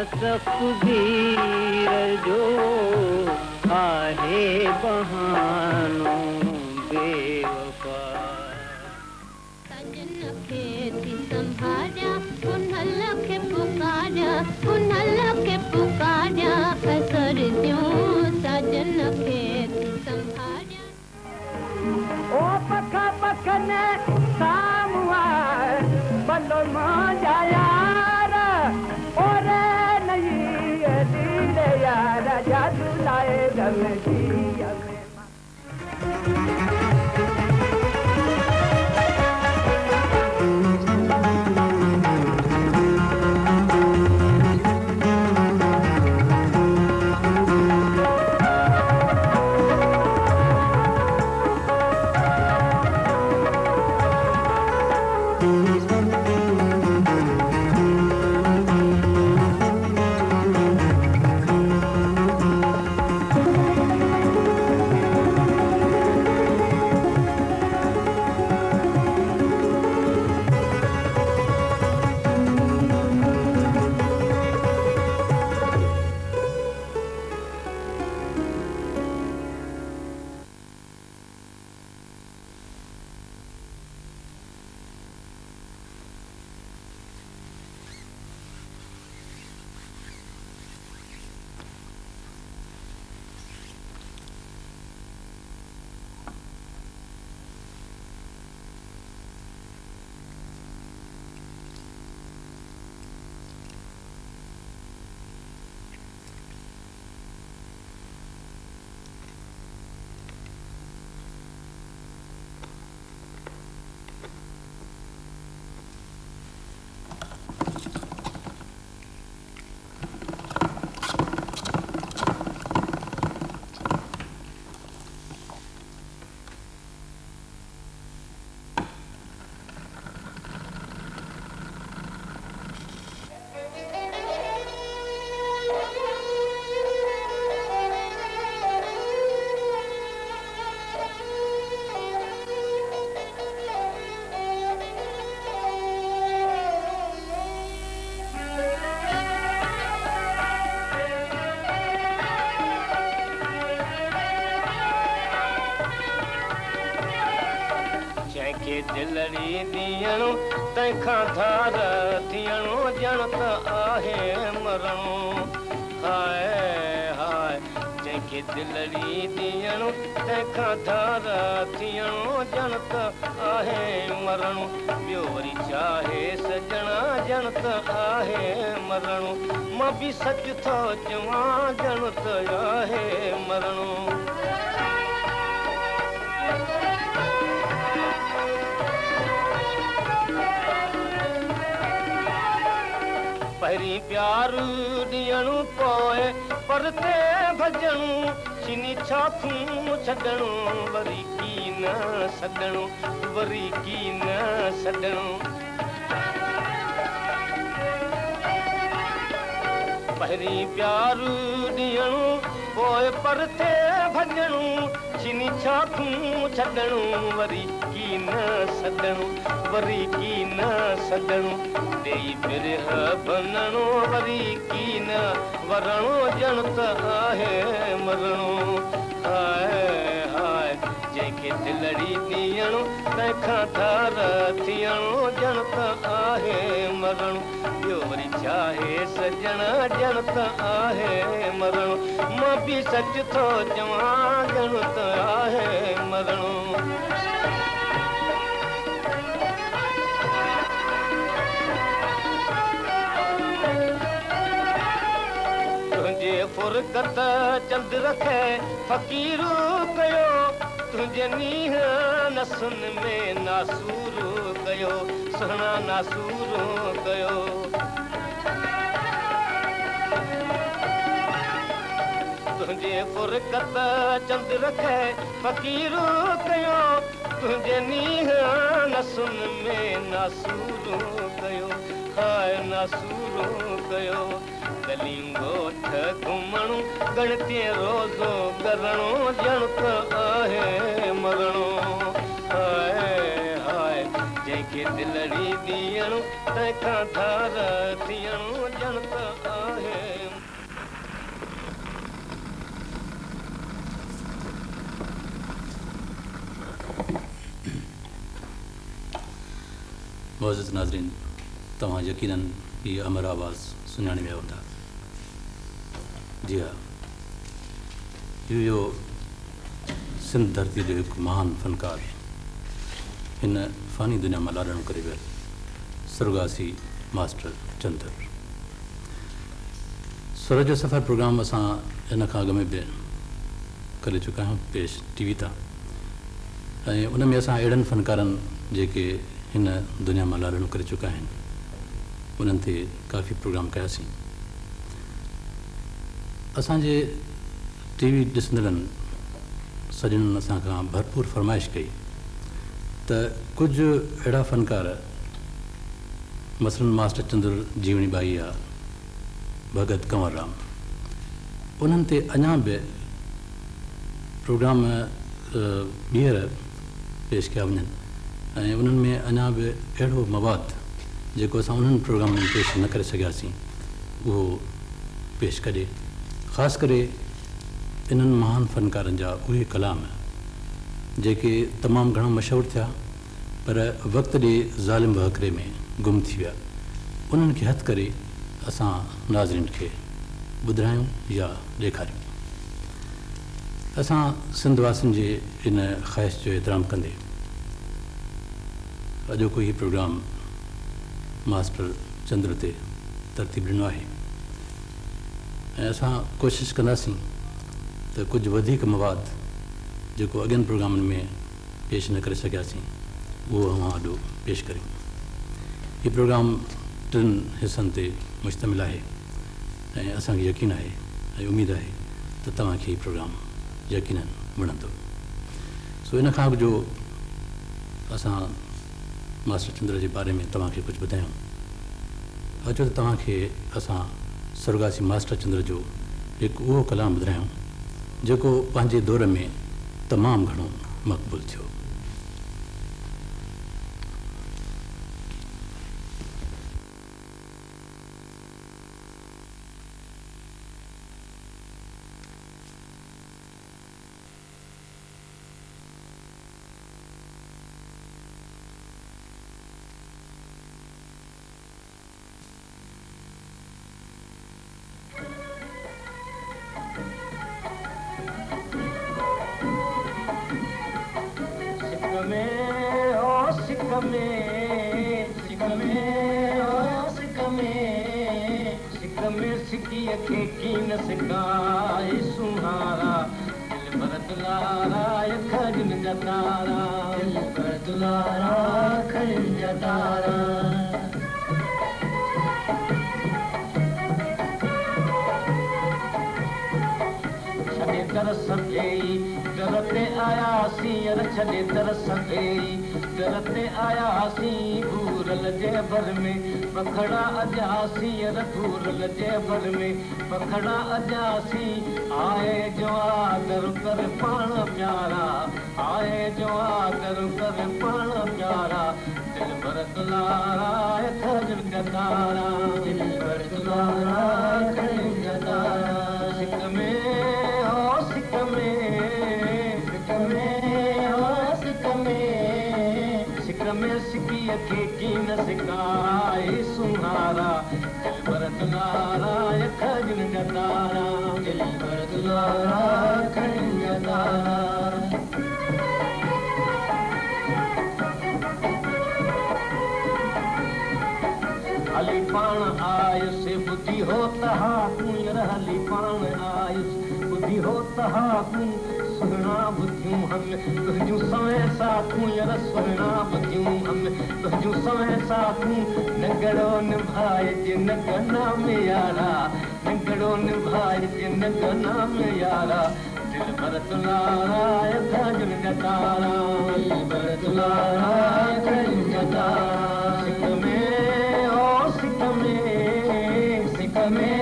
तकदीर जो आहे बहानो बेवफा। सजन खे थी संभालिया उन्हल खे पुकारिया उन्हल खे पुकारिया असर जूं सजन खे थी संभालिया। ओ पख पख ने सामुआ बलो मांजा यार और नहीं दीद यार जादू लाए गम जी दिलड़ी दियणो तंखा धार थियणो जण त आहे मरणो हाय हाय जंहिंखे दिलड़ी दियणो तंखा धार थियणो जण त आहे मरणो ॿियो वरी चाहे सजना जण त आहे मरणो मां बि सच थो चवां जण त आहे मरणो। पहिरीं प्यार ॾियणो पोइ परते भॼणो छिनी छाथूं छॾणो वरी की न सॾणो वरी की न सॾणो। पहिरीं प्यार ॾियणो पोइ परते भॼणो छिनी छाथूं छॾणो वरी की न सॾणो वरी की न सॾणो। ॾेई बिरह बनणो वरी की न वरणो जण त आहे मरणो हाय हाय जंहिंखे दिलड़ी ॾियणो तंहिंखां धार थियणो जण त आहे मरणो ॿियो वरी चाहे सजण जण त आहे मरणो मां बि सच थो चवां जण त आहे मरणो। फुरकत चंद रखे फ़क़ीर कयो तुंहिंजे नीह नसन में नासूर कयो सुहिणा नासूर कयो। तुंहिंजे फुरकत चंद रखे फ़क़ीर कयो तुंहिंजे नीह नसन में नासूर कयो हाय नासूर कयो। गलियूं ॻोठ घुमणो गणते रोज़ो करणो ॼण त आहे मरणो हाय हाय जंहिंखे दिलड़ी ॾियणो तंहिंखां धार थियणो ॼण त आहे मुअज़्ज़िज़ नाज़रीन, तव्हां यकीनन हीअ अमर आवाज़ सुञाणे विया हूंदा। जी हा, इहो सिंध धरती जो हिकु महान फ़नकार हिन फ़ानी दुनिया मां लाॾणो करे वियल सुरगासी मास्टर चंदर। सुर जो सफ़र प्रोग्राम असां इन खां अॻु में बि करे चुका आहियूं पेश टीवी तां, ऐं उन में असां अहिड़नि फ़नकारनि जेके हिन दुनिया मां लाॾणो करे चुका आहिनि उन्हनि ते काफ़ी प्रोग्राम कयासीं। असांजे टीवी ॾिसंदड़नि सॼणनि असां खां भरपूर फरमाइश कई त कुझु अहिड़ा फ़नकार मसलन मास्टर चंदर जीवणी बाई आहे, भगत कंवर राम, उन्हनि ते अञा बि प्रोग्राम ॿीहर पेश कया वञनि ऐं उन्हनि में अञा बि अहिड़ो मवाद जेको असां उन्हनि प्रोग्रामनि में पेश न करे सघियासीं उहो पेश करे। ख़ासि करे इन्हनि महान फ़नकारनि जा उहे कलाम जेके तमामु घणा मशहूरु थिया पर वक़्त ॾे ज़ालिम वहकरे में गुम थी विया, उन्हनि खे हथु करे असां नाज़रीन खे ॿुधायूं या ॾेखारियूं। असां सिंध वासियुनि जे इन ख़्वाहिश जो एतिराम कंदे अॼोको हीउ प्रोग्राम मास्टर चंद्र ते तरतीब ॾिनो आहे ऐं असां कोशिशि कंदासीं त कुझु वधीक मवाद जेको अॻियनि प्रोग्रामनि में पेश न करे सघियासीं उहो अवां ॾो पेश करियूं। हीउ प्रोग्राम 3 हिसनि ते मुश्तमिल आहे ऐं असांखे यकीन आहे ऐं उमेद आहे त तव्हांखे हीउ प्रोग्राम यकीनन वणंदो। सो इन खां अॻु जो असां मास्टर चंद्र जे बारे में तव्हांखे कुझु ॿुधायूं। अचो त तव्हांखे असां सुरगासी मास्टर चंद्र जो हिकु उहो कलाम ॿुधायूं जेको पंहिंजे दौर में तमामु घणो मक़बूल थियो। पखड़ा अजासी रघुरल जे भर में पखड़ा अजासी आए जो आदर कर पाण प्यारा, आए जो आदर कर पाण प्यारा, दिल भर दुलारा खजल गदारा, दिल भर दुलारा खजल गदारा। सिक में हो सिक में, सिक में हो सिक में, सिक में सिकी अखे की न सिकाए सुनारा, दिल भर दुलारा खजल गदारा, दिल भर दुलारा खजल गदारा। हली पाण आयुस बुद्धि हो तहा तूं हली पाण आयुस बुद्धि हो तहा तूं सुहिणा बुद्धियूं हम तुंहिंजूं सवे साथूं यार सुहिणा बुद्धियूं हम तुंहिंजूं सवे साथूं नगड़ो निभाइजे नगना में यारा, नगड़ो निभाइजे नगना में यारा, दिल भर दुलारा खजल गदारा, दिल भर दुलारा खजल गदारा। सिक में हो सिक में, सिक में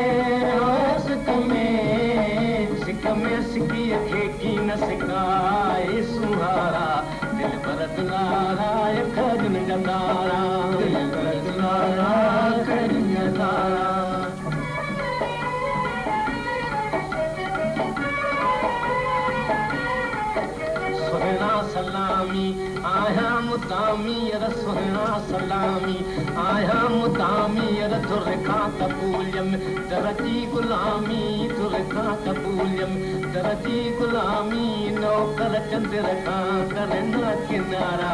हो सिक में, सिक में सिकी अखे की न सिकाए सुहारा, दिल भर दुलारा खजल गदारा, दिल भर दुलारा खजल गदारा। सुहिणा सलामी आया मुतामी सुहिणा सलामी आया मुतामी धुर खां कबूलियम दरजी गुलामी धुर खां कबूलियम दरजी गुलामी नौकर चंद्र खां करना किनारा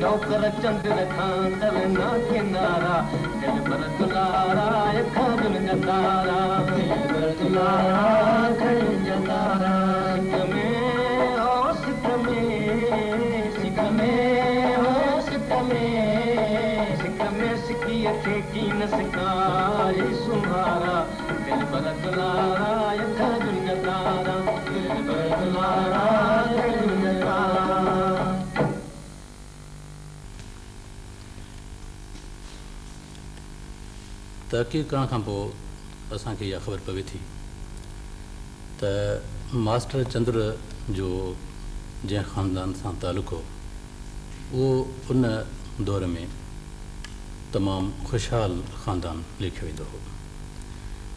नौकर चंद्र खां करना किनारा दिल पर दुलारा खजुन नकारा दिल पर दुलारा खजुन नकारा न सिखाए सुम्हारा दिल पर दुलारा खजुन नकारा दिल पर दुलारा खजुन नकारा तहक़ीक़ करण खां पोइ असांखे इहा ख़बर पवे थी त मास्टर चंद्र जो जंहिं ख़ानदान सां तालुक़ हो उहो उन दौर में तमामु ख़ुशहाल ख़ानदान लिखियो वेंदो हो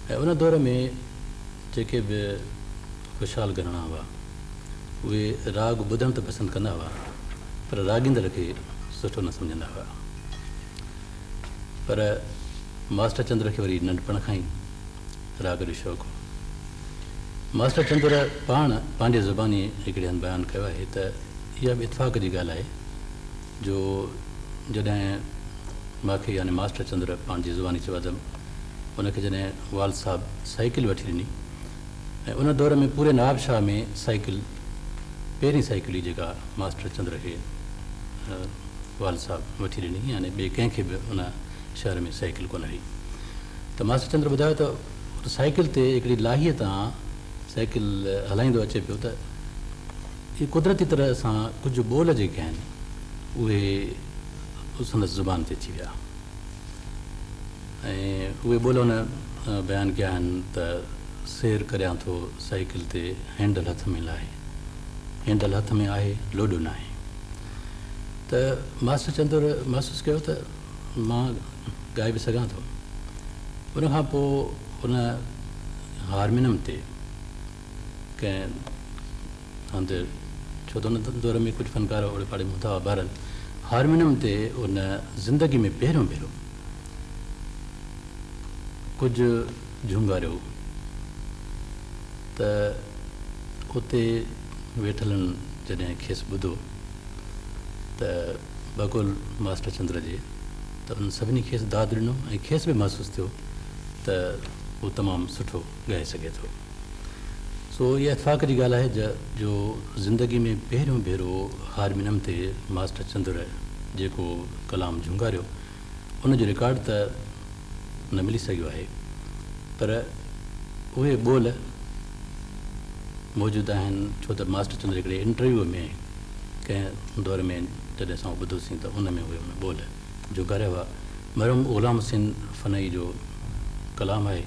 ऐं उन दौर में जेके बि ख़ुशहाल घराणा हुआ उहे राग ॿुधण त पसंदि कंदा हुआ पर राॻींदड़ खे सुठो न सम्झंदा हुआ पर मास्टर चंद्र खे वरी नंढपण खां ई राग जो शौक़ु हो मास्टर चंद्र पाण पंहिंजे ज़ुबानी हिकिड़े हंधि बयानु कयो आहे त इहा बि इतफ़ाक़ जी ॻाल्हि आहे जो जॾहिं मूंखे यानी मास्टर चंद्र पाण जी ज़ुबानी चयो त उनखे जॾहिं वाल साहब साइकिल वठी ॾिनी ऐं उन दौर में पूरे नवाब शाह में साइकिल पहिरीं साइकिल ई जेका मास्टर चंद्र खे वाल साहब वठी ॾिनी यानी ॿिए कंहिंखे बि उन शहर में साइकिल कोन हुई त मास्टर चंद्र ॿुधायो त साइकिल ते हिकिड़ी लाहीअ तां साइकिल हलाईंदो अचे पियो त इहे कुदरती तरह सां कुझु ॿोल जेके आहिनि उहे संदसि ज़ुबान ते अची विया ऐं उहे ॿोल हुन बयानु कया आहिनि त सैर करियां थो साइकिल ते हैंडल हथ में लाहे हैंडल हथ में आहे लोॾो न आहे त मास्टर चंद्र महसूसु कयो त मां ॻाए बि सघां थो उनखां पोइ उन हारमोनियम ते कंहिं हंधि छो त उन दौर में कुझु फ़नकार ओड़े पाड़े में हूंदा हुआ ॿारनि हारमोनियम ते उन ज़िंदगी में पहिरियों भेरो कुझु झुंगारियो त उते वेठलनि जॾहिं खेसि ॿुधो त बकुल मास्टर चंद्र जे त उन सभिनी खेसि दाद ॾिनो ऐं खेसि बि महसूसु थियो त उहो तमामु सुठो ॻाए सघे थो सो इहा इतफ़ाक़ जी ॻाल्हि आहे जो ज़िंदगी में पहिरियों भेरो हारमोनियम ते मास्टर चंद्र जेको कलाम झुंगारियो उनजो रिकॉर्ड त न मिली सघियो आहे पर उहे ॿोल मौजूदु आहिनि छो त मास्टर चंद्र हिकिड़े इंटरव्यू में कंहिं दौर में जॾहिं असां ॿुधोसीं त उन में उहे ॿोल झुंगारिया हुआ मरहूम ग़ुलाम हुसैन फनई जो कलाम आहे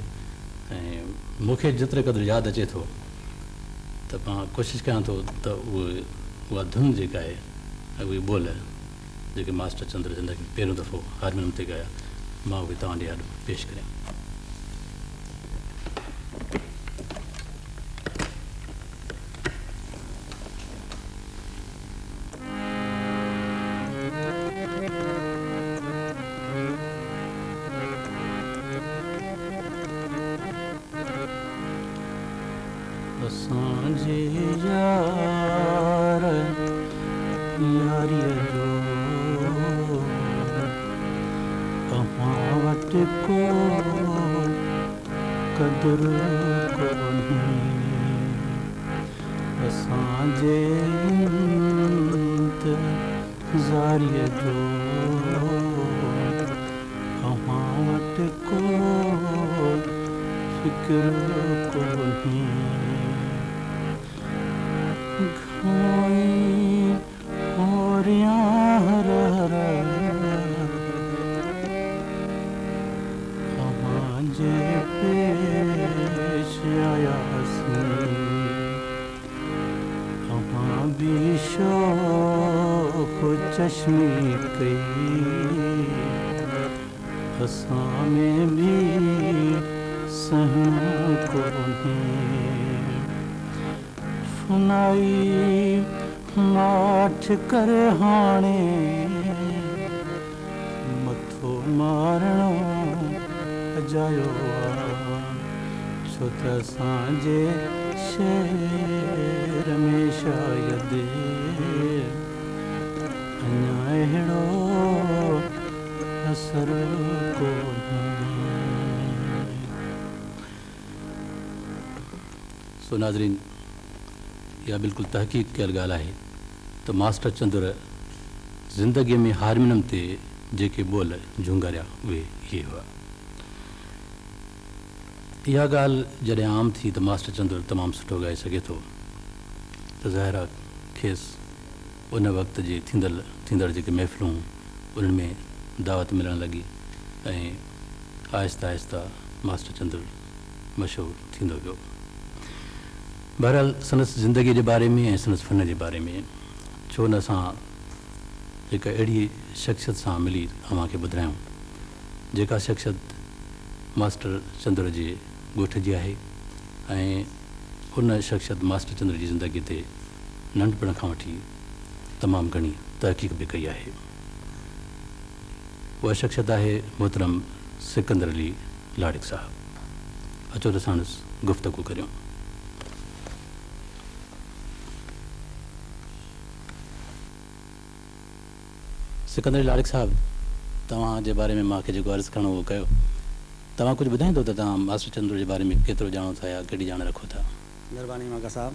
ऐं मूंखे जेतिरे क़दुरु यादि अचे थो त मां कोशिशि कयां थो त उहा धुन जेका आहे ऐं उहे ॿोल जेके मास्टर चंद्र ज़िंदगी में पहिरियों दफ़ो हारमोनियम ते ॻाया मां उहे तव्हां ॾे ॾाढो पेश करियां असांजे यार यारीअ जो अव्हां वटि को क़दुरु कोन्हे असांजे इंतज़ारीअ जो अव्हां वटि को फ़िक्र कोन्हे चश्मी कई असां में भी सहना कोन्हे फनाई मां पाठ करे हाणे मथो मारणो अजायो छो त असांजे शहर में शायद अञा अहिड़ो असर कोन्हे। सो नाज़रीन, इहा बिल्कुलु तहक़ीक़ कयल ॻाल्हि आहे त मास्टर चंद्र ज़िंदगीअ में हारमोनियम ते जेके ॿोल झुंगारिया उहे इहे हुआ। इहा ॻाल्हि जॾहिं आम थी त मास्टर चंद्र तमामु सुठो ॻाए सघे थो त ज़ाहिर आहे खेसि उन वक़्त जे थींदड़ जेके महफ़िलूं उन्हनि में दावत मिलणु लॻी ऐं आहिस्ता आहिस्ता मास्टर चंद्र मशहूरु थींदो वियो। बहरहाल संदसि ज़िंदगीअ जे बारे में ऐं संदसि फ़न जे बारे में छो न असां हिकु अहिड़ी शख़्सियत सां मिली अव्हांखे ॿुधायूं जेका शख़्सियत मास्टर चंद्र जे ॻोठ जी आहे ऐं उन शख़्सियत मास्टर चंद्र जी ज़िंदगी ते नंढपण खां वठी तमामु घणी तहक़ीक़ बि कई आहे। उहा शख़्सियत आहे मोहतरम सिकंदर अली लाड़िक साहब। अचो त साणुसि गुफ़्तगू करियूं। सिकंदर अली लाड़िक साहब, तव्हांजे बारे में मूंखे जेको अर्ज़ु करणो उहो कयो। तव्हां कुझु ॿुधाईंदो त तव्हां मास्टर चंद्र जे बारे में केतिरो ॼाणो था या केॾी ॼाण रखो था? महिरबानी माका साहब।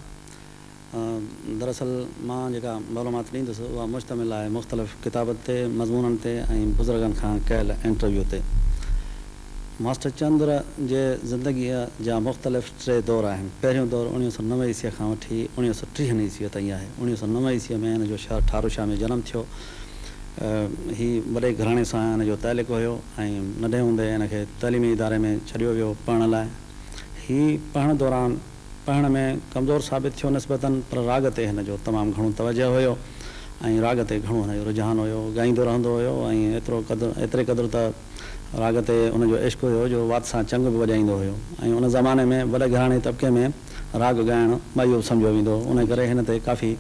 दरअसल मां जेका मालूमात ॾींदुसि उहा मुश्तमिल आहे मुख़्तलिफ़ किताबनि ते, मज़मूननि ते ऐं बुज़ुर्गनि खां कयल इंटरव्यू ते। मास्टर चंद्र जे ज़िंदगीअ जा मुख़्तलिफ़ 3 दौर आहिनि। पहिरियों दौर 1990 ईस्वीअ खां वठी 1993 ईस्वीअ ताईं आहे। 1990 ईस्वीअ में हिन जो शहर ठारूशाह में जनमु थियो। हीउ वॾे घराणे सां हिन जो तालिक़ु हुयो ऐं नंढे हूंदे हिनखे तइलीमी इदारे में छॾियो वियो पढ़ण लाइ। हीउ पढ़ण दौरान पढ़ण में कमज़ोर साबित थियो निस्बतन, पर राग ते हिन जो तमामु घणो तवजह हुयो ऐं राग ते घणो हुन जो रुझान हुयो। ॻाईंदो रहंदो हुयो ऐं एतिरे क़दुरु त राग ते हुनजो इश्क़ हुयो जो वात सां चंग बि वॼाईंदो हुयो। ऐं उन ज़माने में वॾे घराणे तबिके में राग ॻाइणु मायूब सम्झो वेंदो हो। उन करे हिन ते काफ़ी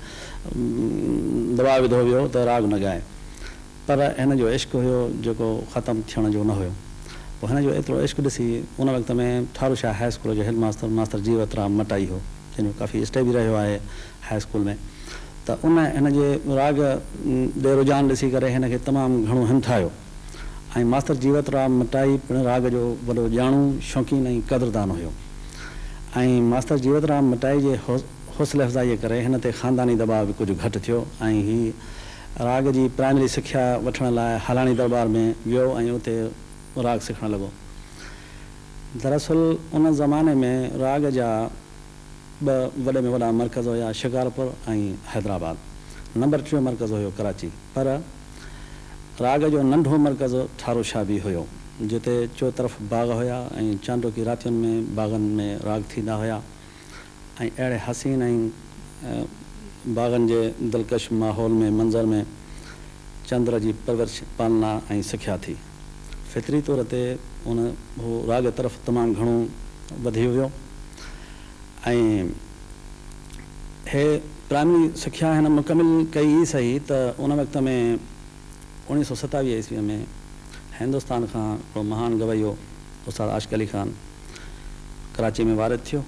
दबाव विधो वियो त राग न ॻाए, पर हिन जो इश्क़ हुयो जेको ख़तमु थियण जो न हुयो। पोइ हिन जो एतिरो इश्क़ ॾिसी उन वक़्त में ठारूशाह हाई स्कूल जो हेड मास्टर जीवतराम मटाई हो, जंहिंजो काफ़ी स्टे बि रहियो आहे हाई स्कूल में। त उन हिन जे राग ॾे रुझान ॾिसी करे हिन खे तमामु घणो हिमथायो ऐं मास्टर जीवतराम मटाई पिणु राग जो वॾो ॼाणू, शौक़ीन ऐं क़दुरदान हुयो। ऐं मास्टर जीवतराम मटाई जे हौसले अफ़ज़ाईअ करे हिन ते ख़ानदानी दबाव बि कुझु घटि थियो ऐं हीअ राग जी प्राइमरी सिख्या वठण लाइ हलाणी दरबार में वियो ऐं उते राग सिखणु लॻो। दरअसल उन ज़माने में राग जा 2 वॾे में वॾा मर्कज़ हुया, शिकारपुर ऐं हैदराबाद। नंबर 3 मर्कज़ हुयो कराची, पर राग जो नंढो मर्कज़ ठारूशाह बि हुयो, जिते चोतरफ़ बाग़ हुया ऐं चांडो की रातियुनि में बाग़नि में राग थींदा हुया ऐं अहिड़े हसीन ऐं बाग़नि जे दिलकश माहौल में मंज़र में चंद्र जी परवरिश पालना ऐं सिख्या थी। फितरी तौर ते हू राग तरफ़ तमामु घणो वधी वियो ऐं हे प्राइमरी सिख्या हिन मुकमिल कई ई सही त उन वक़्त में 1927 ईस्वीअ में हिंदुस्तान खां हिकिड़ो महान गवैयो उस्ताद आशिक़ अली ख़ान कराची में वारिद थियो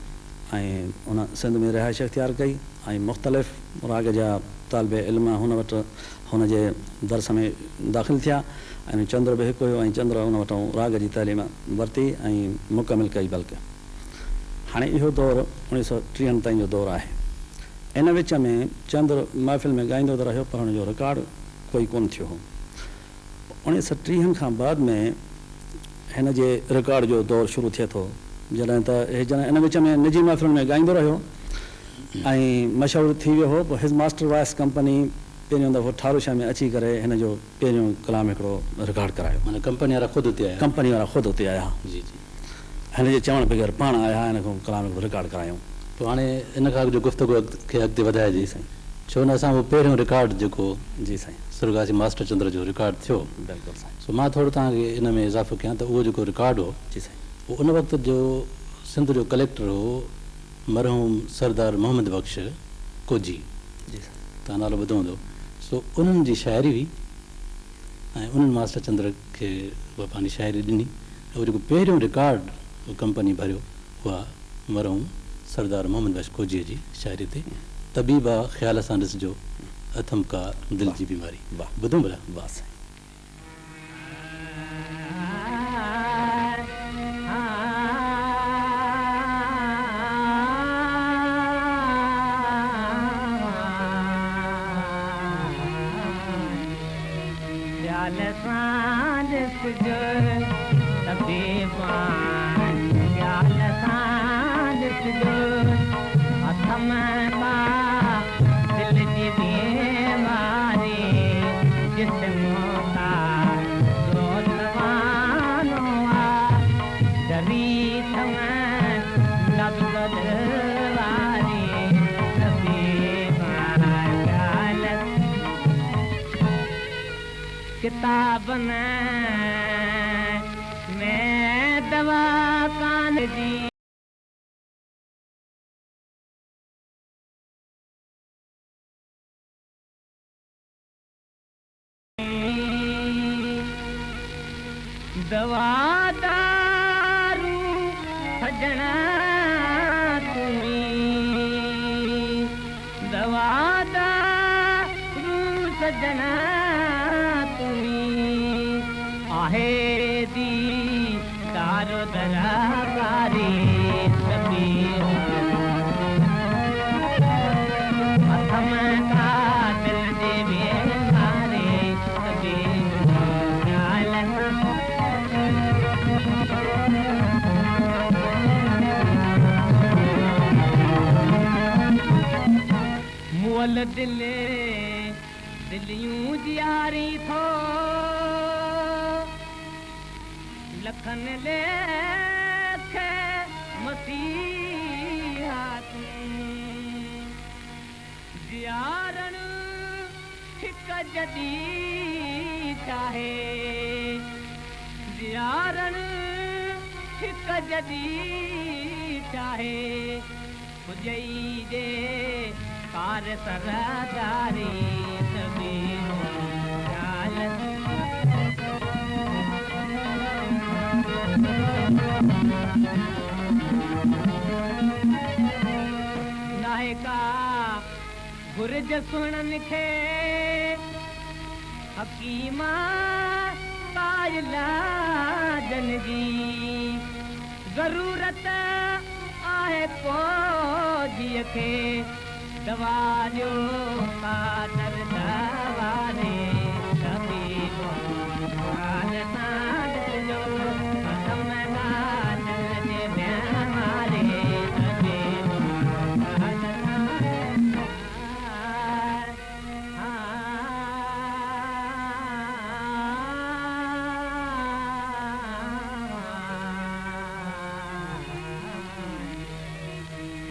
ऐं उन सिंध में रिहाइश इख़्तियार कई ऐं मुख़्तलिफ़ राग जा तालिब इल्म हुन वटि हुनजे दर्स में दाख़िल थिया ऐं चंद्र बि हिकु हुयो ऐं चंद्र हुन वटां राग जी तइलीम वरिती ऐं मुकमिल कई। बल्कि हाणे इहो दौरु 1930 ताईं जो दौरु आहे। इन विच में चंद्र महफ़िल में ॻाईंदो त रहियो, पर हुनजो रिकॉर्ड कोई कोन थियो हो। 1930 खां बाद में हिन जे रिकॉर्ड जो दौरु शुरू थिए थो, जॾहिं त इन विच में निजी महफ़िलुनि में ॻाईंदो रहियो ऐं मशहूरु थी वियो हो। पोइ हिज़ मास्टर वॉइस कंपनी पहिरियों दफ़ो ठारूशाह में अची करे हिन जो पहिरियों कलाम हिकिड़ो रिकॉर्ड करायो। माना कंपनी वारा ख़ुदि उते आया जी जी हिन जे चवण बग़ैर पाण आया, हिन खां कलाम हिकिड़ो रिकॉर्ड करायूं। पोइ हाणे इन खां जो गुफ़्तगू खे अॻिते वधाइजे साईं, छो न असां उहो पहिरियों रिकॉर्ड जेको जी साईं सुरगासी मास्टर चंद्र जो रिकॉर्ड थियो, बिल्कुलु साईं। सो मां थोरो तव्हांखे इन में इज़ाफ़ो कयां त उहो जेको रिकॉर्ड हो जी साईं, उहो उन वक़्त जो सिंध जो कलेक्टर हो मरहूम सरदार मोहम्मद बख़्श कोजी, जी साईं। तव्हां नालो ॿुधो हूंदो। सो उन्हनि जी शाइरी हुई ऐं उन्हनि मास्टर चंद्र खे उहा पंहिंजी शाइरी ॾिनी। उहो जेको पहिरियों रिकॉर्ड उहा कंपनी भरियो उहा मरहूम सरदार मोहम्मद बख्श खोजीअ जी शाइरी ते तबीबा ख़्याल सां ॾिसिजो अथम का दिलि जी बीमारी। वाह, ॿुधो भला। वाह साईं। किताब में दवा कान जी दवा दारू सजना तुम्हें दवा दारू सजना आहे दी दारो दराबारी सभी अथम का दिल दे बीमारी सभी मुअल दिलियूं जियारी थो लखन लेख मसीहा जियारण हिक जदी चाहे जियारण हिक जदी चाहे पुजई जे कार सरदारी सभी नायका गुरज सुनन खे हकीमा पायला जन जी ज़रूरत आहे फौजीअ खे दवा जो कादर दवारे तबीब हाल सां ॾिसिजो अथम का दिलि जे बीमारी तबीब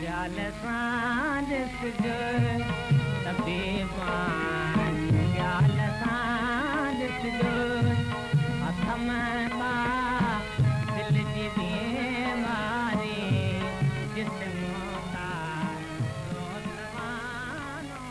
हाल सां ॾिसिजो तबीब ख़्याल सां ॾिसिजो अथम का दिलि जी बीमारी जिस्म का रोज़वानो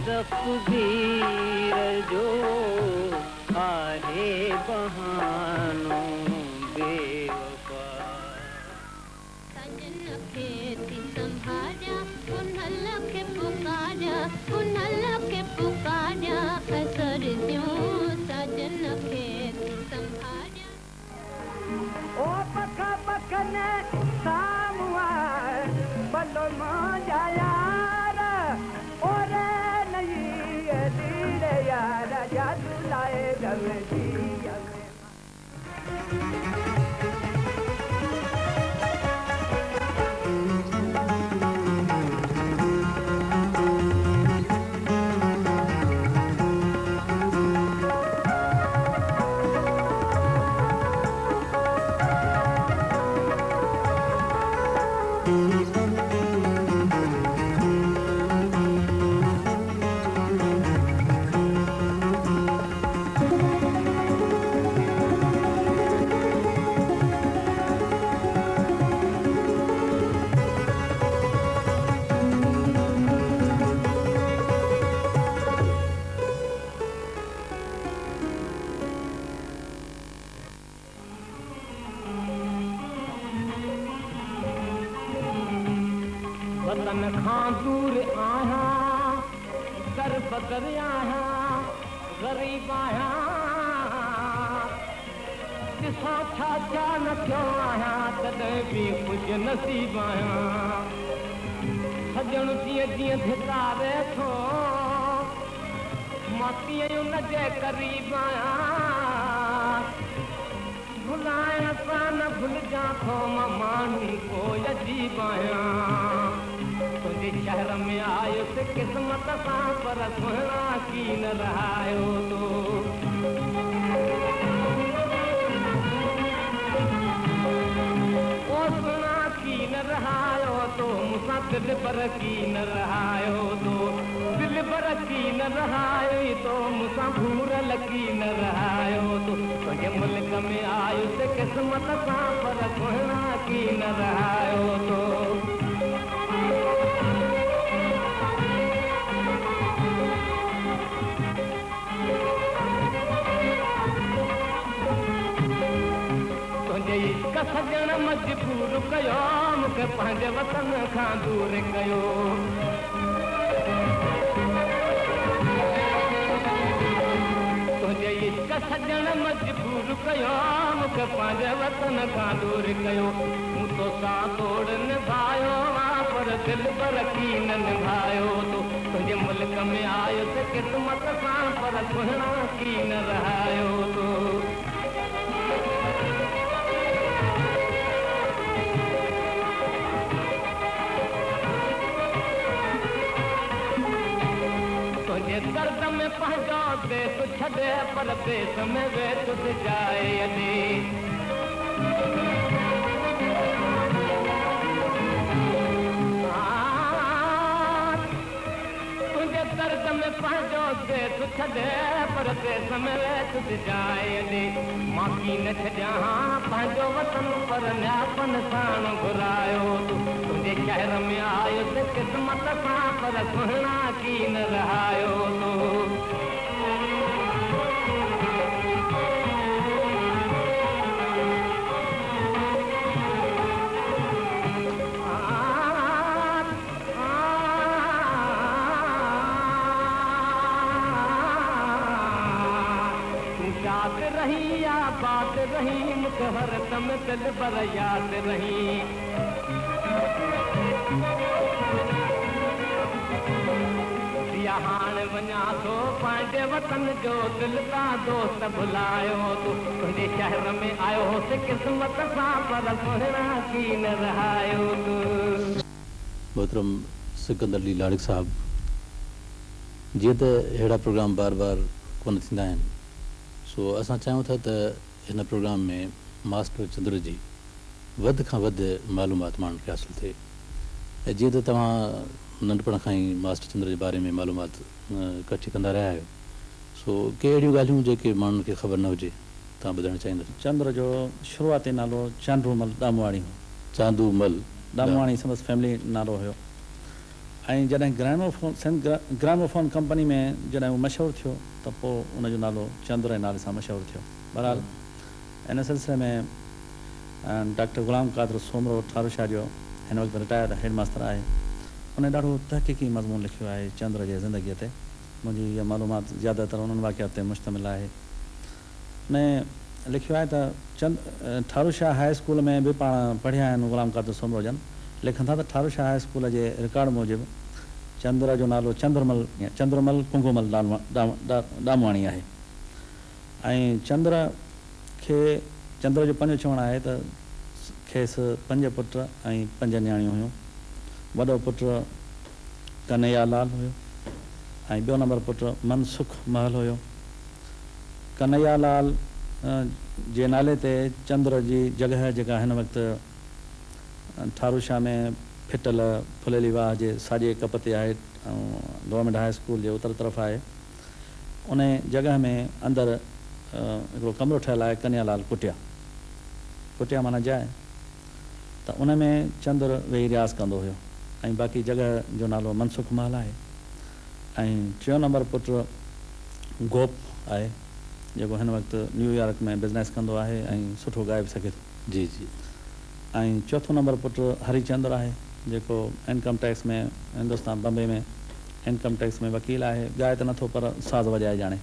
तकदीर जो आहे बहानो बेवफा सजन खे थी संभालिया उन्हल खे पुकारिया उन्हल खे पुकारिया असर थियूं सजन खे थी संभालिया ओ पखा पखने सामुआ बलो मुंहिंजा यार ओरे नहीं दीर यार जादू लाए गल जी वतन खां दूर आहियां, दर बदर आहियां, ग़रीब आहियां, ॾिसां छा छा न थियो आहियां, तॾहिं बि कुझु नसीब आहियां। सजण जीअं जीअं धिकारे थो, मां तीअं उन जे क़रीब आहियां। भुलाइण सां न भुलिजां थो, मां माण्हू को अजीब आहियां। तुंहिंजे शहर में आयुसि क़िस्मत सां, पर सुहिणा की न रहायो तो। ओ सुहिणा की न रहायो तो, मूंसां दिल पर की न रहायो तो। दिल पर की न रहायो तो, मूंसां भूरल की न रहायो तो। तुंहिंजे मुल्क में आयुसि क़िस्मत सां, पर सुहिणा की न रहायो तो। इश्क सजण मजबूर कयो, मूंखे पंहिंजे वतन खां दूर कयो। तुंहिंजे इश्क सजण मजबूर कयो, मूंखे पंहिंजे वतन खां दूर कयो। मूं तोसां तोड़ निभायो आहे, पर दिल पर की न निभायो तो। तुंहिंजे मुल्क में आयुसि क़िस्मत सां, पर सुहिणा की न रहायो तो। दर्द में पंहिंजो देश छॾे, पर देश में वेठ जाए अॾे। तुंहिंजे दर्द में पंहिंजो देश छॾे, पर देश में वेठ जाए अॾे। मां की न छॾियां पंहिंजो वतन, पर न्यापन साण घुरायो तूं। तुंहिंजे शहर में आयुसि क़िस्मत सां, पर सुहिणा की न रहायो तो। याद रही या बात रही, मूंखे हर दम दिल पर याद रही। हाणे वञा थो पंहिंजे वतन जो, दिल का दोस्त भुलायो तूं। तुंहिंजे शहर में आयो होसि क़िस्मत सां, पर सुहिणा की न रहायो तूं। मोहतरम सिकंदर अली लाड़िक साहब, जीअं त अहिड़ा प्रोग्राम बार बार कोन थींदा आहिनि, सो असां चाहियूं था त हिन प्रोग्राम में मास्टर चंद्र जी वधि खां वधि मालूमात माण्हुनि खे हासिलु थिए। ऐं जीअं त तव्हां नंढपण खां ई मास्टर चंद्र जे बारे में मालूमात इकठी कंदा रहिया आहियो, सो के अहिड़ियूं ॻाल्हियूं जेके माण्हुनि खे ख़बर न हुजे, तव्हां ॿुधाइणु चाहींदा? चंद्र जो शुरूआती नालो चांडूमल दामवाणी हो। चांदूमल दामवाणी संदसि फैमिली नालो हुयो। ऐं जॾहिं ग्रामोफोन कंपनी में जॾहिं उहो मशहूरु थियो, त पोइ उनजो नालो चंद्र जे नाले सां मशहूरु थियो। बहरहाल इन सिलसिले में डॉक्टर गुलाम कादर सोमरो ठारूशाह जो हिन वक़्तु रिटायर्ड हेड मास्टर आहे, उन ॾाढो तहक़ीक़ी मज़मून लिखियो आहे चंद्र जे ज़िंदगीअ ते। मुंहिंजी इहा मालूमात ज़्यादातर उन्हनि वाक़ियात ते मुश्तमिल आहे। उन लिखियो आहे त ठारूशाह हाई स्कूल में बि पाण पढ़िया आहिनि गुलाम कादर सोमरो जन। लिखनि था त ठारूशाह हाई स्कूल जे रिकॉर्ड मूजिबि चंद्र जो नालो चंद्रमल कुंगुमल दामवाणी आहे। ऐं चंद्र जो पंहिंजो चवणु आहे त खेसि 5 पुट ऐं 5 न्याणियूं हुयूं। वॾो पुटु कन्हैयालाल हुयो ऐं ॿियो नंबर पुटु मनसुख महल हुयो। कन्हैयालाल जे नाले ते चंद्र जी जॻह जेका हिन वक़्तु ठारूशा में फिटल फुलेली वाह जे साॼे कप ते आहे ऐं गवर्नमेंट हाई स्कूल जे उतर तरफ़ आहे। उन जॻह में अंदरि हिकिड़ो कमिरो ठहियलु आहे कन्यालाल कुटिया। कुटिया माना जाइ। त उन में चंद्र वेही रियाज़ कंदो हुयो ऐं बाक़ी जॻह जो नालो मनसुख महल आहे। ऐं 3 नंबर पुटु गोप आहे जेको हिन वक़्तु न्यूयॉर्क में बिज़नेस कंदो आहे ऐं सुठो ॻाए बि सघे थो। जी जी। ऐं 4 नंबर पुटु हरिचंद्र आहे जेको इनकम टैक्स में हिंदुस्तान बम्बे में इनकम टैक्स में वकील आहे। ॻाए त नथो पर साज़ वॼाए ॼाणे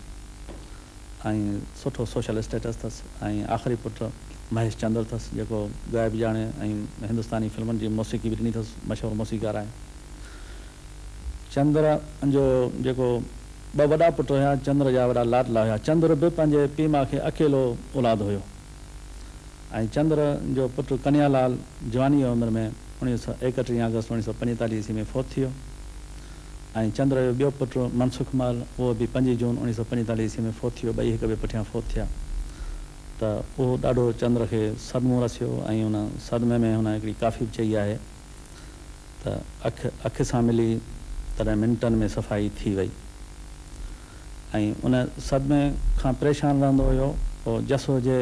ऐं सुठो सोशल स्टेटस अथसि। ऐं आख़िरी पुटु महेश चंद्र अथसि जेको ॻाए बि ॼाणे ऐं हिंदुस्तानी फिल्मुनि जी मौसीक़ी बि ॾिनी अथसि, मशहूरु मौसीक़ार आहे। चंद्र जो जेको 2 वॾा पुट हुया चंद्र जा वॾा लाडला हुया। चंद्र बि पंहिंजे पीउ माउ खे अकेलो औलाद हुयो ऐं चंद्र जो पुटु कन्यालाल जवानी जी उमिरि में 31 अगस्त 1945 ईस्वी में फ़ौत थी वियो। ऐं चंद्र जो ॿियो पुटु मनसुख महल उहो बि 5 जून 1945 ईस्वी में फ़ौत थी वियो। ॿई हिक ॿिए पुठियां फ़ौत थिया। त उहो ॾाढो चंद्र खे सदमो रसियो ऐं उन सदमे में हुन हिकिड़ी काफ़ी बि चई आहे त अखि सां मिली तॾहिं मिंटनि में सफ़ाई थी वई। ऐं उन सदमे खां परेशान रहंदो हुयो। पोइ जसो जे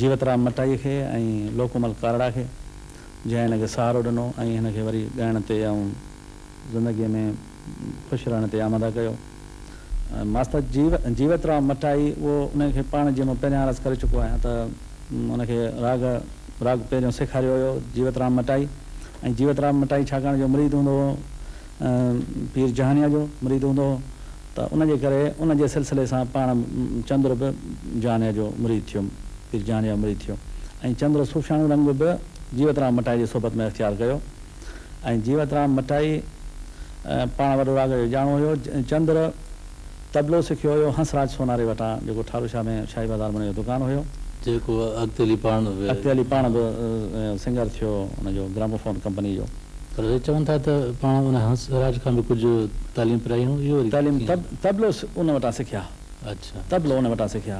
जीवतराम मटाई खे ऐं लोकमल कारड़ा खे जंहिं हिनखे सहारो ॾिनो ऐं हिनखे वरी ॻाइण ते ऐं ज़िंदगीअ में ख़ुशि रहण ते आमादा कयो। मास्तर जीवतराम मटाई उहो उनखे पाण जीअं मां पहिरियां अर्ज़ु करे चुको आहियां त उनखे राग पहिरियों सेखारियो हुयो जीवतराम मटाई। ऐं जीवतराम मटाई छाकाणि जो मुरीद हूंदो हो पीर जहानिया जो मुरीद हूंदो हो त उनजे करे उनजे सिलसिले सां पाण चंद्र बि जहानिया जो मुरीद थियो, पीर जहानिया मुरीद थियो। ऐं चंद्र सूफ़ियाणो रंग बि जीवतराम मटाई जी सोबत में इख़्तियार कयो। ऐं जीवतराम मटाई पाण वॾो राग जो ॼाणो हुयो। चंद्र तबलो सिखियो हुयो हंसराज सोनारे वटां जेको ठारूशा में शाही बाज़ार में हुनजो दुकानु हुयो। जेको अॻिते पाण बि सिंगर थियो हुनजो ग्रामोफोन कंपनी जो। पर चवनि था त पाण उन हंसराज खां बि कुझु तालीम पिरायूं। इहो तालीम तबलो उन वटां सिखिया। अच्छा। तबलो उन वटां सिखिया।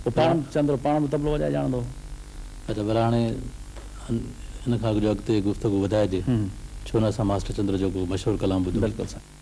पोइ पाण चंद्र पाण बि तबलो वॼाए ॼाणंदो। अच्छा पर हाणे हिन खां अॻु अॻिते गुफ़्तगू वधाइजे छो न असां मास्टर चंद्र जो को मशहूरु कलाम ॿुधूं। बिल्कुलु साईं।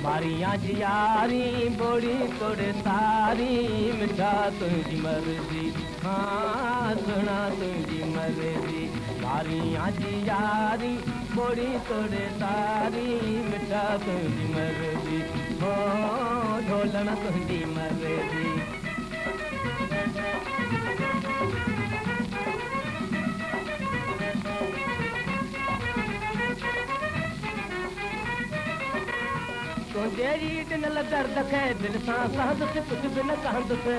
मारियां जियारी बोड़ी तोड़े सारी मिठा तुझी मर्जी हाँ सुना तुझी मर्जी। मारियां जियारी बोड़ी तोड़े सारी मिठा तुझी मर्जी हो ढोलना तुझी मर्जी। तुझेरी दिल दर्द खे दिल सां सहंदुसि कुझु बि न कहंदुसि।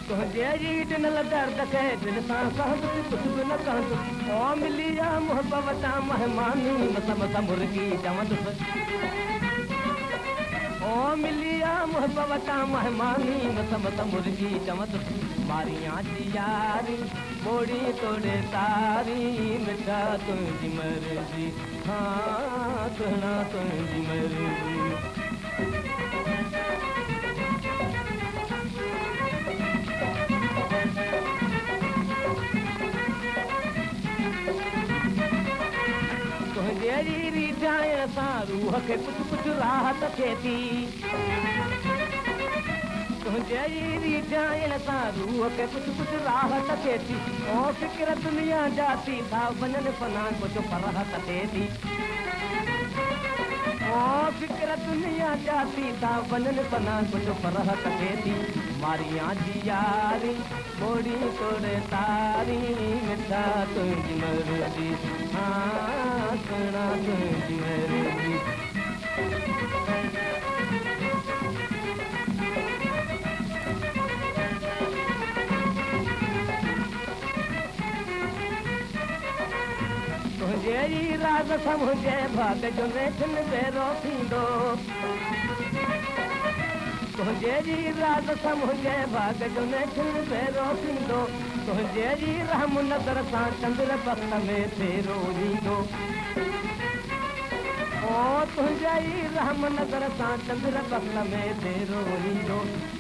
तुझेरी दिल दर्द खे दिल सां सहंदुसि कुझु बि न कहंदुसि। ओ मिली आ मुहबत मेहमानी मस मस मुर्गी चवंदुसि। ओ मिली आ मुहबत मेहमानी मस मस मुर्गी चवंदुसि। मारियां जियारी बोड़ी तोड़े तारी मिठा तुझी मर्जी हाँ सुना तुझी मर्जी। तुझेरी रिझाइण सां रूह खे कुझु कुझु राहत थिए थी। तुझेरी रिझाइण सां रूह खे कुझु कुझु राहत थिए थी। ओ फिक्र दुनिया जा थी था वञनि फना कुझु फरहत थिए थी। ओ फिक्र दुनिया जा थी था वञनि फना कुझु फरहत थिए थी। मारियां जियारी बोड़ी तोड़े तारी मिठा तुझी मर्जी हाँ सुना तुझी मर्जी। तुझेरी राज समुझे भाग जो नेठन बेरो थींदो। तुझेरी राज समुझे भाग जो नेठन बेरो थींदो। तुझे जी रहम नज़र सां चंद्र बख़्त में तेरो ईंदो ओ तुझे जी रहम नज़र सां चंद्र बख़्त में तेरो ईंदो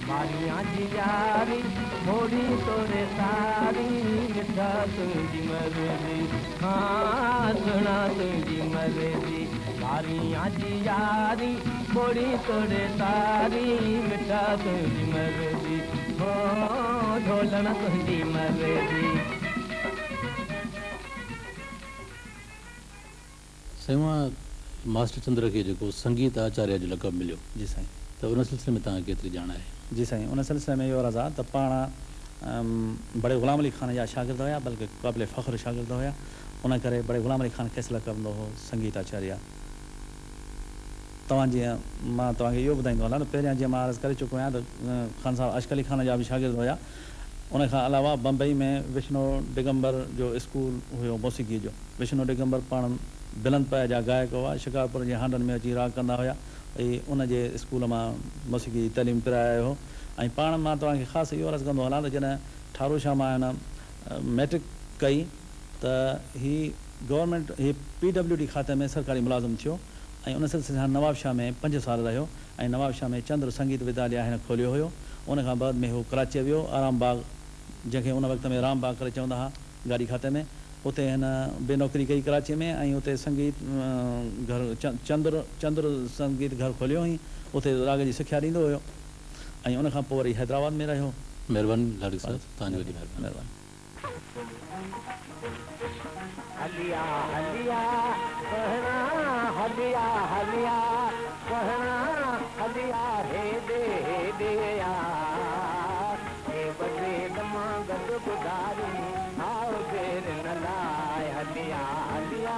मारियां जी यारी मोड़ी तोरे सारी मिठा तुंहिंजी मर्ज़ी हाँ सुहिणा तुंहिंजी मर्ज़ी मारियां जी यारी मोड़ी तोरे सारी मिठा तुंहिंजी मर्ज़ी हो ढोलण तुंहिंजी मर्ज़ी सेवा मास्टर चंद्र के जो संगीत आचार्य जो लक़ब मिलियो जी साईं तो उन सिलसिले में तव्हां केतिरी ॼाण आहे? जी साईं उन सिलसिले में इहो अर्ज़ु आहे त पाण बड़े ग़ुलाम अली खान जा शागिर्द हुया बल्कि क़ाबिल फ़ख़्र शागिर्द हुया उन करे बड़े ग़ुलाम अली खान खेसि लक़ब ॾिनो हो संगीत आचार्य तव्हां जीअं मां तव्हांखे इहो ॿुधाईंदो हलां त पहिरियां जीअं मां अर्ज़ु करे चुको आहियां त ख़ान साहिबु अश्क अली खान जा बि शागिर्द हुया उन खां अलावा बम्बई में विष्णु दिगंबर जो स्कूल हुयो मौसीक़ी जो विष्णु दिगंबर पाण बिलंद पाए जा गायक हुआ शिकारपुर जे हांडनि में अची राग कंदा हुया ऐं उनजे स्कूल मां मौसीक़ी जी तइलीम पिरायो हो ऐं पाण मां तव्हांखे ख़ासि इहो अर्ज़ु कंदो हलां त जॾहिं ठारू शाह मां हिन मैट्रिक कई त हीअ गवर्नमेंट हीअ PWD खाते में सरकारी मुलाज़िम थियो ऐं उन सिलसिले सां नवाब शाह में 5 साल रहियो ऐं नवाब शाह में चंद्र संगीत विद्यालय हिन खोलियो हुयो उन खां बाद में हू कराची वियो आराम बाग जंहिंखे उन वक़्त में राम बाग करे चवंदा हुआ गाड़ी खाते में उते हिन बेनौकरी कई कराची में ऐं उते संगीत घर चंद्र संगीत घर खोलियो हुई उते राग जी सिख्या ॾींदो हुयो ऐं उन खां पोइ वरी हैदराबाद में रहियो महिरबानी लाड़ी साहब तव्हांजी वॾी महिरबानी हलिया हलिया कहना हलिया हलिया कहना हलिया हे दे यार हे बदे दमा गद गुदारी आओ देर न लाए हलिया हलिया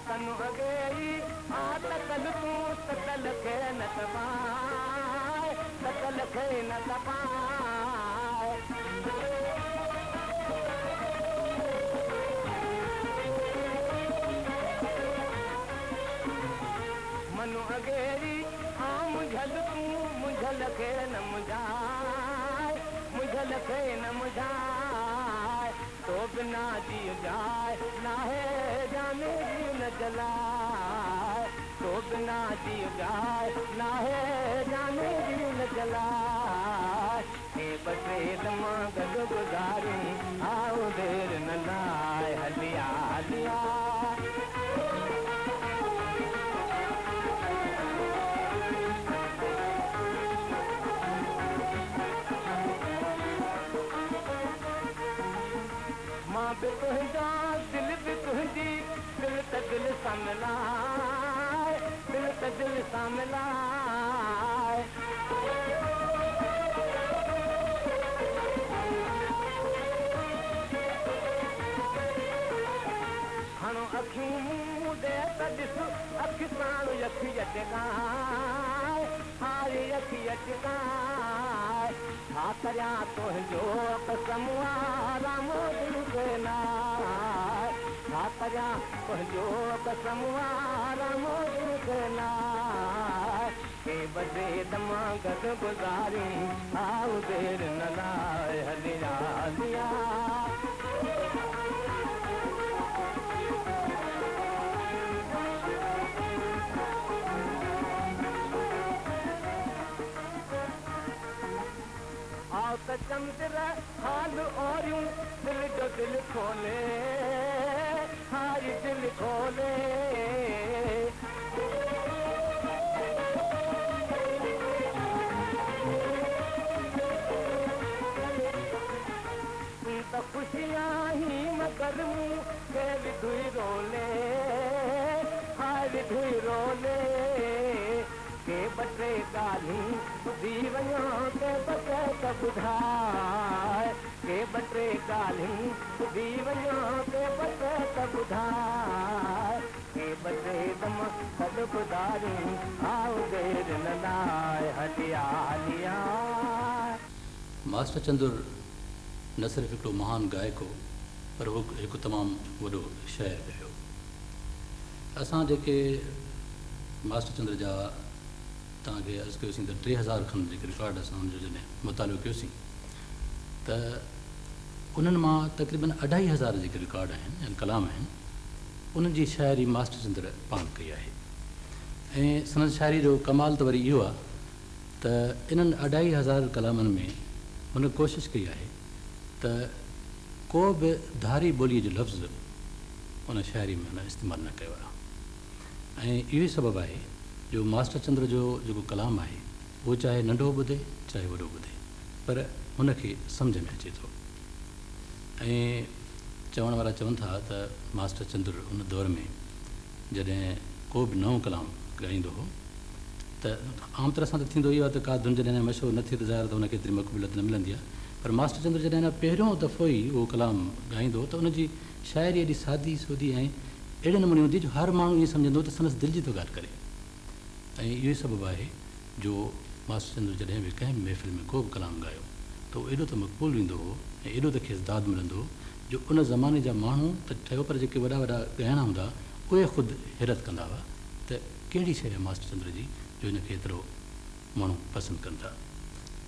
तनु अगेरी आ तकल तू तकल के न तपाए तकल के न तपाए मनु अगेरी आ मुझल तू मुझल के न मुझाए मुझल के न मुझाए तो बिना जी जाए ना है जाने जी न जलाए तो बिना जी जाए ना है जाने जी न जलाए हे बटे दमा गद गुजारी आओ देर न लाए हलिया हलिया मां बि तुंहिंजा दिल बि तुंहिंजी दिल त दिल सां मिलाए दिल त दिल सां मिलाए हाणो अखियूं मूं दे त ॾिस अखि साण अखी अटकाए हारी अखी अटकाए छा करियां तुंहिंजो कसम राम दिल के नाए छा करियां तुंहिंजो कसम राम दिल के नाए के बदे दमा गद गुज़ारी आओ देर न लाए हलिया हलिया आओ त चंद्र हाल औरियूं दिल जो दिल खोले हारी दिल खोले त खुशियां ही मगर मूं के विधुई रोले हारी धुई रोले के बटे ॻाल्हियूं ॿुधी वञो के बटे त ॿुधाए के बटे ॻाल्हियूं ॿुधी वञो के बटे त ॿुधाए के बटे दम सभु ॿुधारी आओ देर न लाए हलिया हलिया मास्टर चंद्र न सिर्फ़ हिकिड़ो महान गायक हो पर उहो हिकु तमामु वॾो शाइर हुयो। असां जेके मास्टर चंद्र जा तव्हांखे अर्ज़ु कयोसीं त 3000 खनि जेके रिकॉर्ड असां हुनजो जॾहिं मुतालो कयोसीं त उन्हनि मां तक़रीबन 2500 जेके रिकॉर्ड आहिनि या कलाम आहिनि उन्हनि जी शाइरी मास्टर चंद्र पाण कई आहे। ऐं संदसि शाइरी जो कमाल त वरी इहो आहे त इन्हनि 2500 कलामनि में हुन कोशिशि कई आहे त को बि धारी ॿोलीअ जो लफ़्ज़ उन शाइरी में हुन इस्तेमालु न कयो आहे। ऐं इहो ई सबबु आहे जो मास्टर चंद्र जो जेको कलाम आहे उहो चाहे नंढो ॿुधे चाहे वॾो ॿुधे पर हुनखे सम्झ में अचे थो। ऐं चवण वारा चवनि था त मास्टर चंद्र उन दौर में जॾहिं को बि नओं कलाम ॻाईंदो हो त आम तरह सां त थींदो इहो आहे त का धुन जॾहिं मशहूरु न थिए त ज़ाहिर त हुनखे एतिरी मक़बूलियत न मिलंदी आहे। पर मास्टर चंद्र जॾहिं हिन पहिरियों दफ़ो ई उहो कलाम ॻाईंदो त उनजी शाइरी एॾी सादी सूदी ऐं अहिड़े नमूने हूंदी जो हर माण्हू ईअं सम्झंदो त संदसि दिलि जी थो ॻाल्हि करे। ऐं इहो ई सबबु आहे जो मास्टर चंद्र जॾहिं बि कंहिं महफ़िल में को बि कलाम ॻायो त उहो एॾो त मक़बूल ईंदो हो ऐं एॾो त खेसि दाद मिलंदो हो जो उन ज़माने जा माण्हू त ठहियो पर जेके वॾा वॾा ॻाइणा हूंदा उहे ख़ुदि हैरत कंदा हुआ त कहिड़ी शइ आहे मास्टर चंद्र जी जो हिनखे एतिरो माण्हू पसंदि कनि था।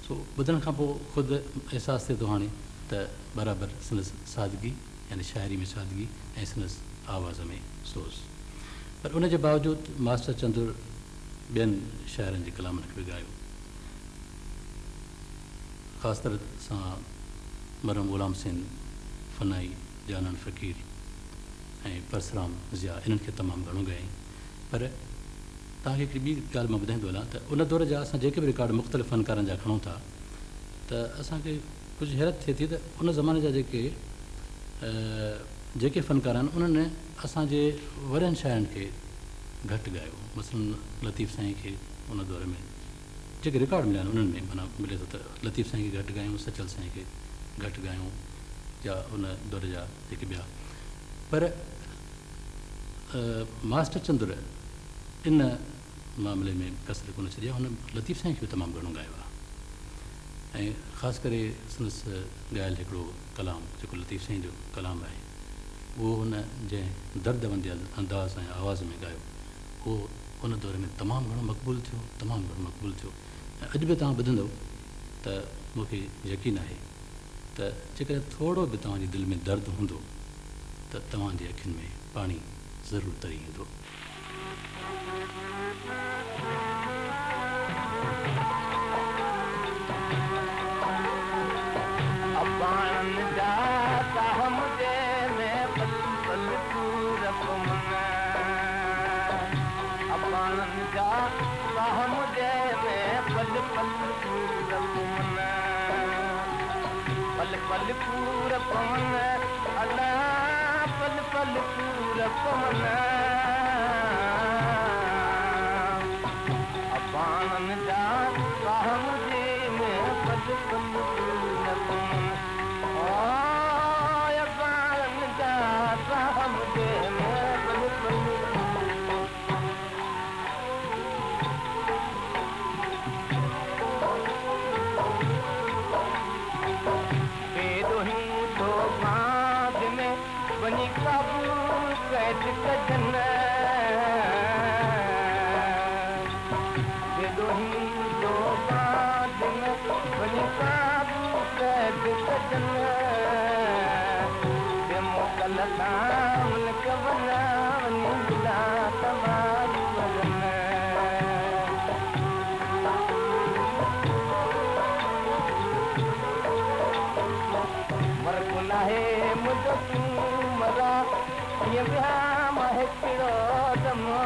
सो ॿुधण खां पोइ ख़ुदि अहसासु थिए थो हाणे त बराबरि संदसि सादगी यानी शाइरी में सादगी ऐं संदसि आवाज़ में सोज़। पर उनजे बावजूदि मास्टर चंद्र ॿियनि शाइरनि जे कलामनि खे बि ॻायो। ख़ासि तरह सां मरहम ग़ुलाम सिंह, फनाई, जानान फ़क़ीर ऐं परसराम ज़िया इन्हनि खे तमामु घणो ॻायईं। पर तव्हांखे हिकिड़ी ॿी ॻाल्हि मां ॿुधाईंदो हलां त उन दौर जा असां जेके बि रिकॉर्ड मुख़्तलिफ़ फ़नकारनि जा खणूं था त असांखे कुझु हैरत थिए थी त उन ज़माने जा जेके फ़नकार आहिनि उन्हनि असांजे वॾनि शाइरनि खे घटि ॻायो। मसलन लतीफ़ साईं खे उन दौर में जेके रिकॉर्ड मिलिया आहिनि उन्हनि में माना मिले थो त लतीफ़ साईं खे घटि ॻायूं, सचल साईं खे घटि ॻायूं या उन दौर जा जेके ॿिया। पर मास्टर चंद्र इन मामले में कसर कोन छॾिया, हुन लतीफ़ साईं खे बि तमामु घणो ॻायो आहे। ऐं ख़ासि करे संदसि ॻायल हिकिड़ो कलाम जेको लतीफ़ साईं जो कलाम आहे उहो हुन जंहिं दर्द वंदियल अंदाज़ ऐं आवाज़ में ॻायो उहो उन दौर में तमामु घणो मक़बूल थियो, तमामु घणो मक़बूल थियो। ऐं अॼु बि तव्हां ॿुधंदव त मूंखे यकीन आहे त जेकॾहिं थोरो बि तव्हांजी दिलि में दर्द हूंदो त तव्हांजे अखियुनि में पाणी ज़रूरु तरी ईंदो। पल पल पूर पवन अला पल पल पूर पवन अबानन जा साहम जे में पल पल पूर पवन अबानन जा साहम जे में पल पल बनी काबू कैद कजन बेदोही दो बाद में बनी काबू कैद कजन दे मोकल सामन कवना नीला तमारी वजन मरकुना है मुझो मरा ये ब्याह महकिड़ो दमो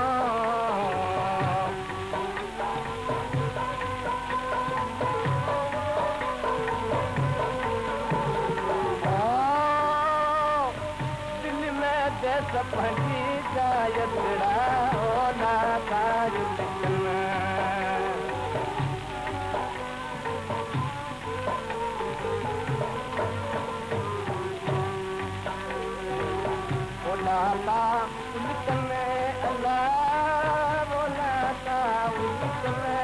दिल में देश पंजी जायतड़ा होना काज लिखना बोलाता उनकने अल्लाह बोलाता उनकने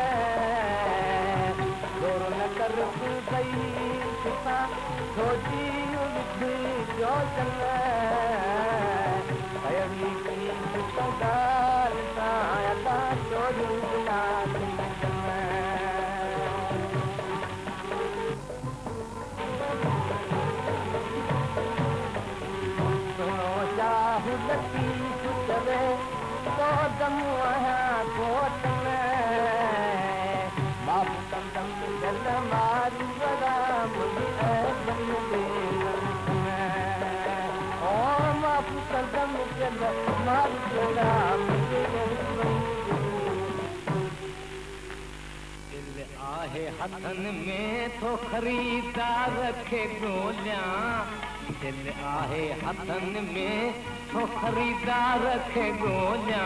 जोर न कर तू गई किथा छोटी उलझी जो चले अयरी की सदार सायला छोड़ी लाल चले चाहुलती चले तो दमुआ कोट में बाप कंदम जल मारू बड़ा मुझे बन दे ओ बाप कंदम जल मारू बड़ा मुझे दिल आहे हथन में तो खरीदार रखे गोलियां दिल आहे हथन में तो खरीदार रखे गोलियां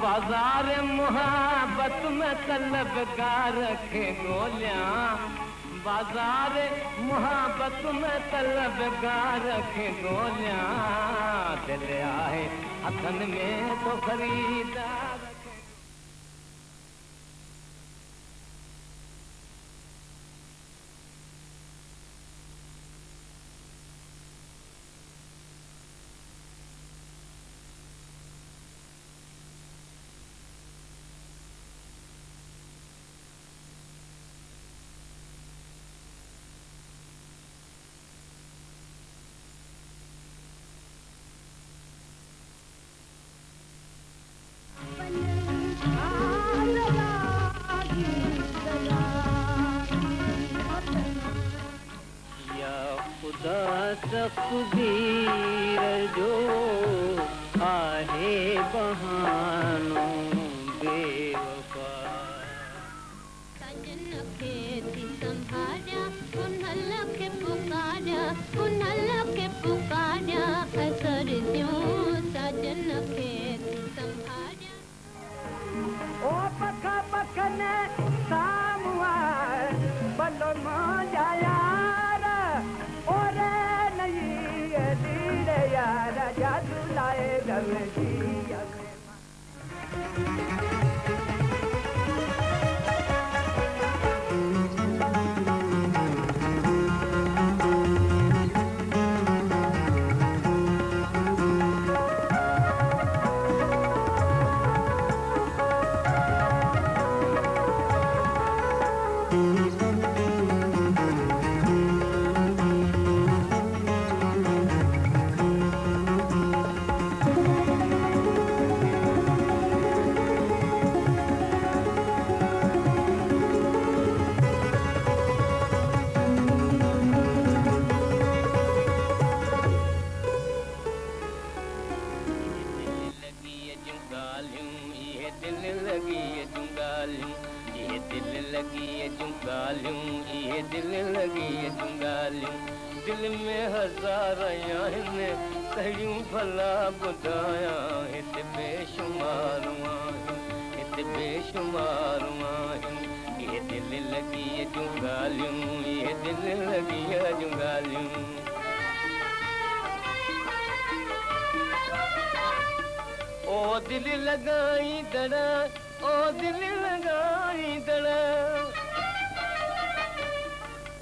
बाजार मुहब्बत में तलबगार रखे गोलियां बाजार मुहब्बत में तलबगार रखे गोलियां दिल आहे हथन में तो खरीदार तकदीर जो आहे बहानो बेवफा सजन खे थी संभालिया उन्हल खे पुकारिया उन्हल खे पुकारिया असर दियूं सजन खे थी संभालिया ओ पख पखन सामुआ बलो मुंहिंजा यार और यार जादू लाए गम जी दिल में हजार आहिनि कहियूं भला ॿुधाया हिते बेशुमार आहिनि हिते बेशुमार आहिनि इहे दिल लॻीअ जूं ॻाल्हियूं इहे दिल लॻीअ जूं ॻाल्हियूं ओ दिल लॻाईंदड़ ओ दिल लॻाईंदड़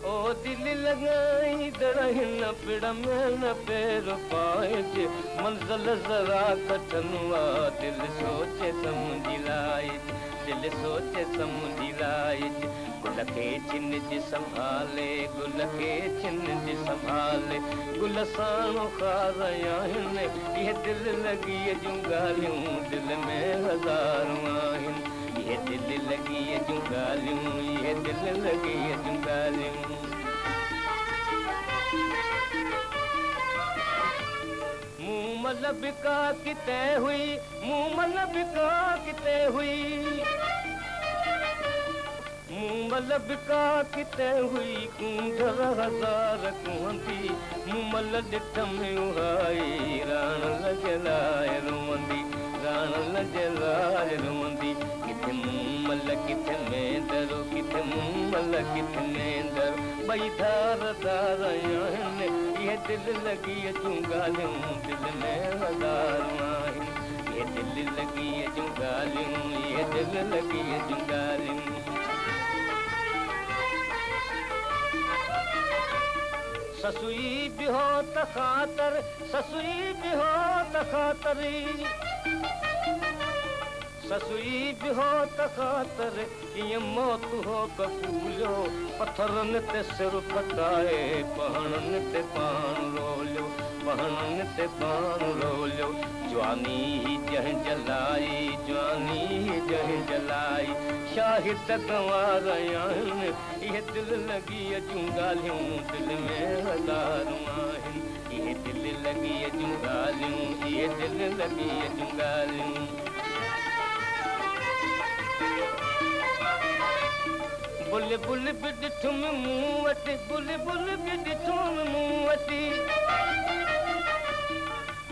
ओ दिल लगाईंदड़ हिन पिड़ में न पैर पाइजे मंज़िल ज़रा कटनुआ दिल सोचे समुझी लाइज दिल सोचे समुझी लाइज गुल खे छिन जी संभाले गुल खे छिन जी संभाले गुल साणो खार आहिनि इहे दिल लॻीअ जूं ॻाल्हियूं दिल में हज़ारूं आहिनि इहे दिल लॻीअ जूं ॻाल्हियूं इहे दिल लॻीअ जूं ॻाल्हियूं मूं मल बिका किथे हुई मूं मल बिका किथे हुई मूं मल बिका किथे हुई कूंदर हज़ार कुहंदी मूं मल ॾिठ में उहाई राण लजलाए रोवंदी राण लजलाए रोवंदी किथे मूं मल किथे मेंदरो किथे मूं मल किथे मेंदर ॿई धार धार आहिनि इहे दिल लॻीअ जूं ॻाल्हियूं दिल में हज़ारूं आहिनि इहे दिल लॻीअ जूं ॻाल्हियूं इहे दिल लॻीअ जूं ॻाल्हियूं ससुई भी हो त ख़ातर ससुई भी हो त ख़ातरी ससुई भी हो त ख़ातर कीअं मौत हो कबूलियो पथरनि ते सिर फटाए पहाड़नि ते पाण रोलियो पहाड़नि ते पाण रोलियो जवानी जंहिं जलाई जवानी जंहिं जलाई शाहिद गंवार आहिनि इहे दिलि लॻी जूं ॻाल्हियूं दिलि में हज़ारूं आहिनि इहे दिलि लॻी जूं ॻाल्हियूं इहे दिलि लॻी जूं ॻाल्हियूं बुल बुल बि ॾिठुम मूं वटि बुल बुल बि ॾिठुम मूं वटि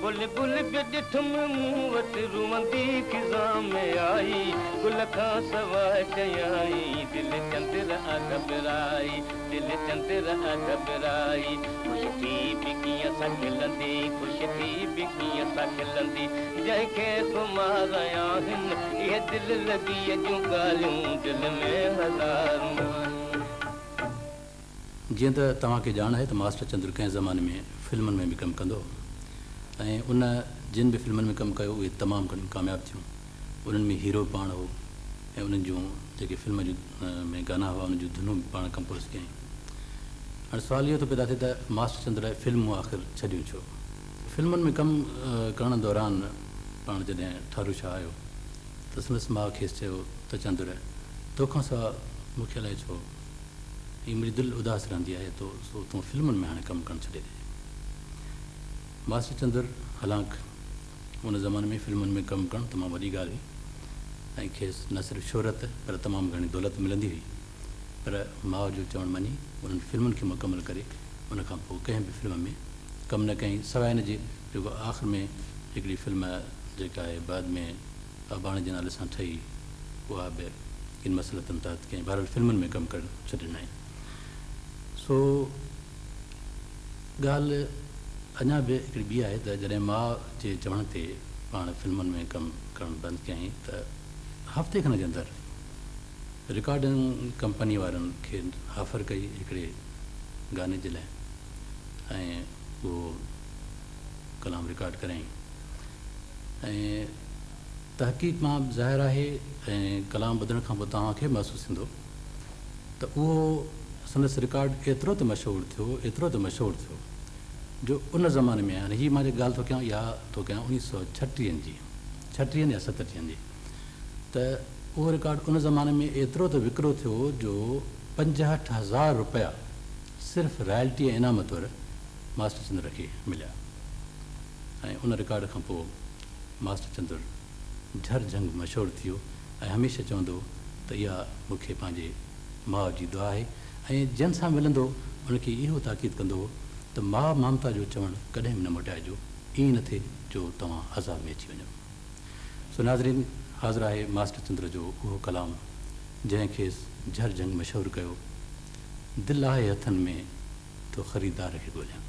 बुल बुल बि ॾिठुम मूं वटि रुअंदी खिज़ा में आई गुल खां सवाइ चयाई दिलि चंद्र घबराई दिलि चंद्र घबराई ख़ुशि थी बि कीअं सां खिलंदी ख़ुशि थी बि कीअं सां खिलंदी जंहिंखे खुमार आहिनि इहे दिलि लॻी जूं ॻाल्हियूं दिलि में हज़ारूं जीअं त तव्हांखे ॼाण आहे त मास्टर चंद्र कंहिं ज़माने में फिल्मुनि में बि कमु कंदो ऐं उन जिन बि फिल्मुनि में कमु कयो उहे तमामु घणियूं कामयाबु थियूं उन्हनि में हीरो पाण हो ऐं उन्हनि जूं जेके फिल्म जूं में गाना हुआ उन जूं धुनूं पाण कंपोज़ कयईं हाणे सुवालु इहो थो पैदा थिए त मास्टर चंद्र फिल्मूं आख़िर छॾियूं छो फिल्मुनि में कमु करण दौरान पाण जॾहिं ठारू शाह आयो त संदसि माउ खेसि चयो त चंद्र तोखां सवाइ मूंखे अलाए छो हीअ मुंहिंजी दिलि उदास रहंदी आहे तूं फिल्मुनि में हाणे कमु करणु छॾे ॾे मास्टर चंद्र हालांकि उन ज़माने में फिल्मुनि में कमु करणु तमामु वॾी ॻाल्हि हुई ऐं खेसि न सिर्फ़ु शोहरत पर तमामु घणी दौलत मिलंदी हुई पर माउ जो चवणु मञी उन्हनि फिल्मुनि खे मुकमल करे उन खां पोइ कंहिं बि फिल्म में कमु न कयईं सवाइ हिन जे जेको आख़िर में हिकिड़ी फिल्म जेका आहे बाद में अबाणे जे नाले सां ठही उहा बि किन मसइलतनि तहत कंहिं बहरहाल फिल्मुनि में कमु करणु छॾे ॾिनई सो ॻाल्हि अञा बि हिकिड़ी ॿी आहे त जॾहिं माउ जे चवण ते पाण फिल्मुनि में कमु करणु बंदि कयईं त हफ़्ते खनि जे अंदरि रिकॉर्डिंग कंपनी वारनि खे ऑफर कई हिकिड़े गाने जे लाइ ऐं उहो कलाम रिकॉर्ड कराईं ऐं तहक़ीक़ मां ज़ाहिर आहे ऐं कलाम ॿुधण खां पोइ तव्हांखे महसूसु थींदो त उहो संदसि रिकॉर्ड एतिरो त मशहूरु थियो जो उन ज़माने में हाणे हीअ मां जेकी ॻाल्हि थो कयां इहा थो कयां 1936 जी 36 या 37 जी त उहो रिकॉर्ड उन ज़माने में एतिरो त विकिरो थियो जो 65,000 रुपया सिर्फ़ु रॉयल्टी ऐं इनाम तौरु मास्टर चंद्र खे मिलिया ऐं उन रिकॉर्ड खां पोइ मास्टर चंद्र झर झंग मशहूरु थी वियो ऐं हमेशह चवंदो त इहा मूंखे पंहिंजे माउ जी दुआ आहे ऐं जंहिं सां मिलंदो उनखे इहो ताक़ीद कंदो हो त माउ ममता जो चवणु कॾहिं बि न मोटाइजो ईअं न थिए जो तव्हां अज़ाब में अची वञो सो नाज़रीन हाज़िर आहे मास्टर चंद्र जो उहो कलाम जंहिं खेसि झर झंग मशहूरु कयो दिलि आहे हथनि में तो ख़रीदार खे ॻोल्हियां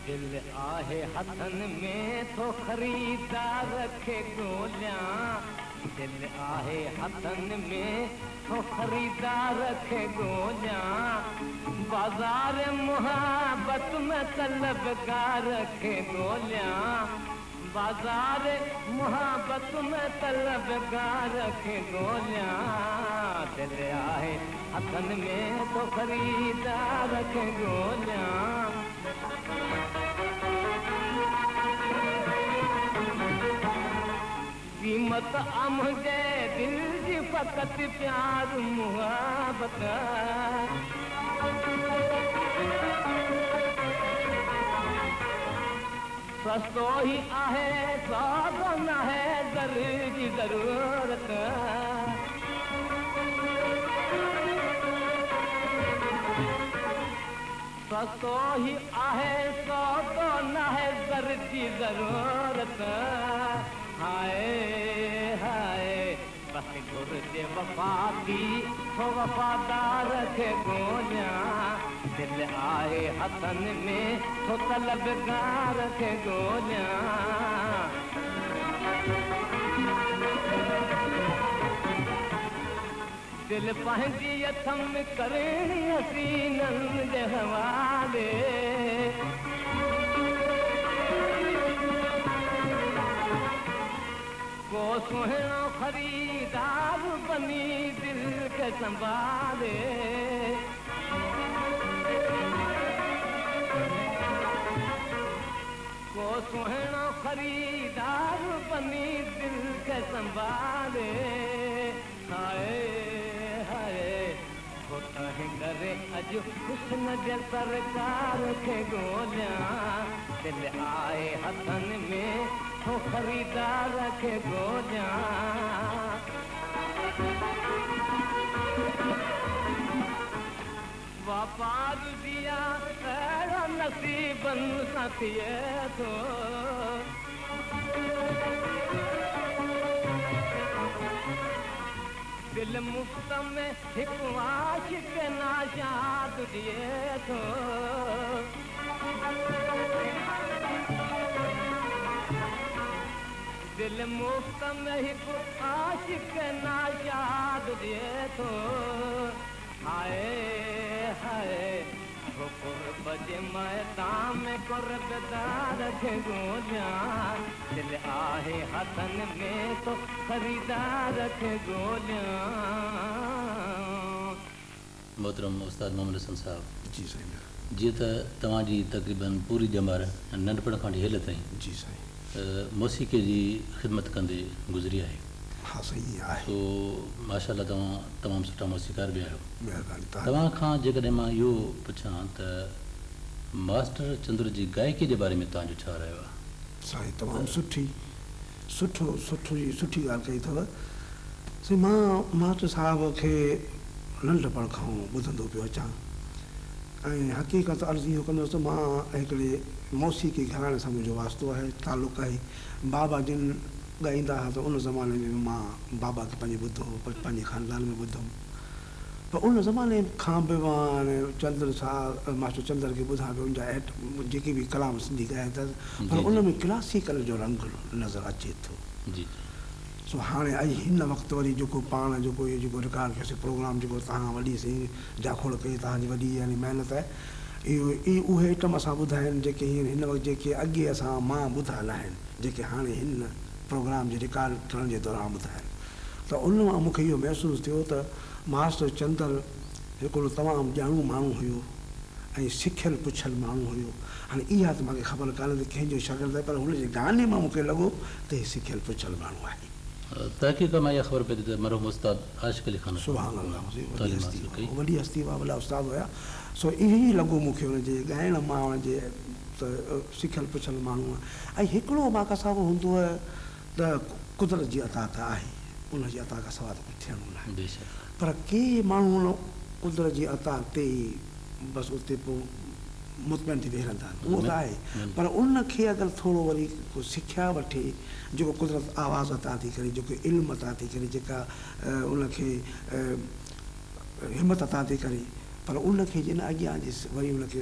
दिल आहे हथनि में तो ख़रीदार खे ॻोल्हियां दिल आहे हथनि में तो ख़रीदार खे ॻोल्हियां बाज़ार मुहबत में तलबगार खे ॻोल्हियां बाज़ार मुहबत में तलबगार खे ॻोल्हियां दिल आहे हथनि में तो ख़रीदार खे ॻोल्हियां क़ीमत मुंहिंजे दिल जी फ़क़ति प्यार मुहबत सस्तो ही आहे सौदो न है दर जी ज़रूरत सस्तो ही आहे सौदो न है दर जी ज़रूरत हाय हाय बस घुर्जे वफ़ा की तो वफ़ादार खे ॻोल्हियां दिल आहे हथनि में तो तलबगार खे ॻोल्हियां दिल पंहिंजी अथम करेणी हसीननि जे हवाले को सुहिणो ख़रीदार बनी दिल खे संभाले को सुहिणो ख़रीदार बनी दिल खे संभाले हाय करे अॼु हुस्न जे सरकार खे ॻोल्हियां दिल आए हथनि में हो ख़रीदार खे ॻोल्हियां वापार दिया अहिड़ा नसीबनि सां थिए थो दिल मुफ़्त में हिकु आशिक़ नाशाद ॾिए थो दिल मुफ़्त में हिकु आशिक़ नाशाद ॾिए थो हाय हाय कुर्ब जे मैदान में कुर्बदार खे ॻोल्हियां दिल आहे हथनि में तो ख़रीदार खे ॻोल्हियां मोहतरम उस्ताद मोहम्मद हसन साहब जी साईं जीअं त तव्हांजी तक़रीबन पूरी ॼमार नंढपण खां वठी हेल ताईं जी साईं मौसीक़ी जी ख़िदमत कंदे गुज़री आहे हाँ सही आहे सो माशाल्लाह तव्हां तमामु सुठा मौसीक़ार बि आहियो महिरबानी तव्हां खां जेकॾहिं मां इहो पुछां त मास्टर चंद्र जी गायकी जे बारे में तव्हांजो छा रहियो आहे साईं तमामु सुठी ॻाल्हि कई अथव साईं मां मास्टर साहिब खे नंढपण खां ॿुधंदो पियो अचां ऐं हक़ीक़त अर्ज़ु इहो कंदुसि त मां हिकिड़े मौसीक़ी घराणे सां मुंहिंजो वास्तो आहे तालुक़ु आहे बाबा जिन ॻाईंदा हुआ त उन ज़माने में मां बाबा खे पंहिंजे ॿुधो पंहिंजे ख़ानदान में ॿुधुमि पर उन ज़माने खां बि मां चंद्र साहब मास्टर चंद्र खे ॿुधां पियो उनजा जेके बि कलाम सिंधी ॻाया अथसि पर उन में क्लासिकल जो रंग नज़र अचे थो जी सो हाणे अॼु हिन वक़्तु वरी जेको पाण जेको इहो जेको रिकॉर्ड कयोसीं प्रोग्राम जेको तव्हां वॾी सी जाखोड़ कई तव्हांजी वॾी यानी महिनत आहे इहो उहे आइटम असां ॿुधा आहिनि जेके हींअर हिन वक़्तु जेके अॻे असां मां ॿुधायल आहिनि जेके हाणे हिन प्रोग्राम जे रिकॉर्ड करण जे दौरान ॿुधाइनि त उन मां मूंखे इहो महसूसु थियो त मास्टर चंदर हिकिड़ो तमामु ॼाणू माण्हू हुयो ऐं सिखियलु पुछियलु माण्हू हुयो हाणे इहा त मूंखे ख़बर कान्हे त कंहिंजो शागिर्दु आहे पर हुनजे गाने मां मूंखे लॻो त हीउ सिखियलु पुछियलु माण्हू आहे तहक़ीक़ मां इहा ख़बर पई त मरहूम उस्ताद आशिक़ अली ख़ान सुभाणे अलाह वॾी हस्ती हुआ वॾा उस्ताद हुया सो इहो ई लॻो मूंखे हुनजे ॻाइण मां हुनजे त सिखियलु पुछियलु माण्हू आहे ऐं हिकिड़ो मां साहिबु हूंदो आहे त कुदरत जी अता त आहे उनजी अता खां सवाइ त कुझु थियणो न आहे पर के माण्हू कुदरत जी अता ते बसि उते पोइ मुतमइन थी वेही रहंदा आहिनि उहो त आहे पर उनखे अगरि थोरो वरी को सिखिया वठे जेको कुदरत आवाज़ अता थी करे जेको इल्मु अता थी करे जेका उनखे हिमत अता थी करे पर उनखे जिन अॻियां वरी उनखे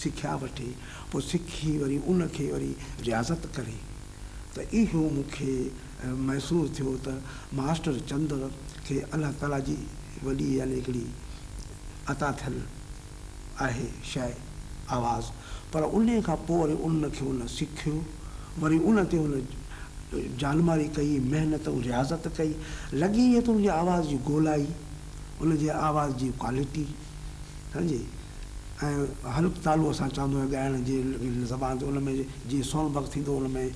सिखिया वठे पोइ सिखी वरी उनखे वरी रियाज़त करे त इहो मूंखे महसूसु थियो त मास्टर चंद्र खे अलाह ताला जी वॾी यानी हिकिड़ी अता थियलु आहे शइ आवाज़ पर उन खां पोइ वरी उनखे उन सिखियो वरी उन ते उन जानमारी कई महिनत रियाज़त कई लॻी इहे त उनजी आवाज़ जी ॻोल्हाई उनजे आवाज़ जी क्वालिटी सम्झे ऐं हल्क तालू असां चवंदो आहियूं ॻाइण जे ज़बान ते उन में जीअं सोनबग थींदो उन में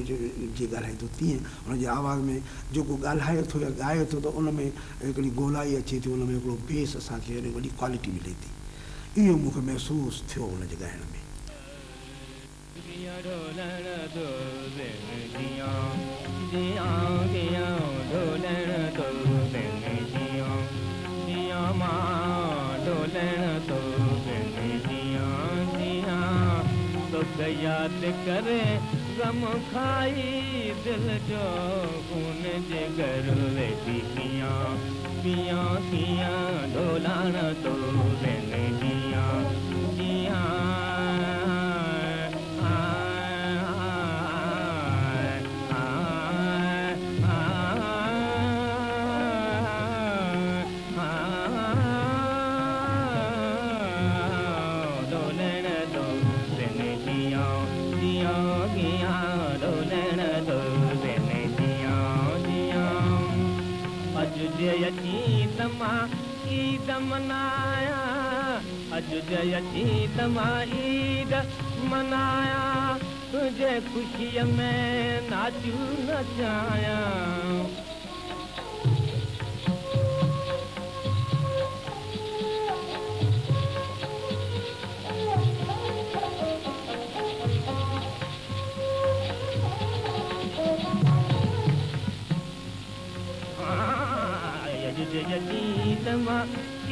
जीअं ॻाल्हाए थो तीअं उनजी आवाज़ में जेको ॻाल्हाए थो या ॻाए थो त उन में हिकिड़ी ॻोल्हाई अचे थी उन में हिकिड़ो बेस असांखे वॾी क्वालिटी मिले थी इहो मूंखे महसूसु थियो उनजे ॻाइण में याद करे गम खाई दिल जो खून जे घर वेठी पियां पियां पियां ढोलाण तो वेन जियां जियां ईद मनाया अॼु अची त मां ईद मनाया तुंहिंजे ख़ुशीअ में नाचूं नचाया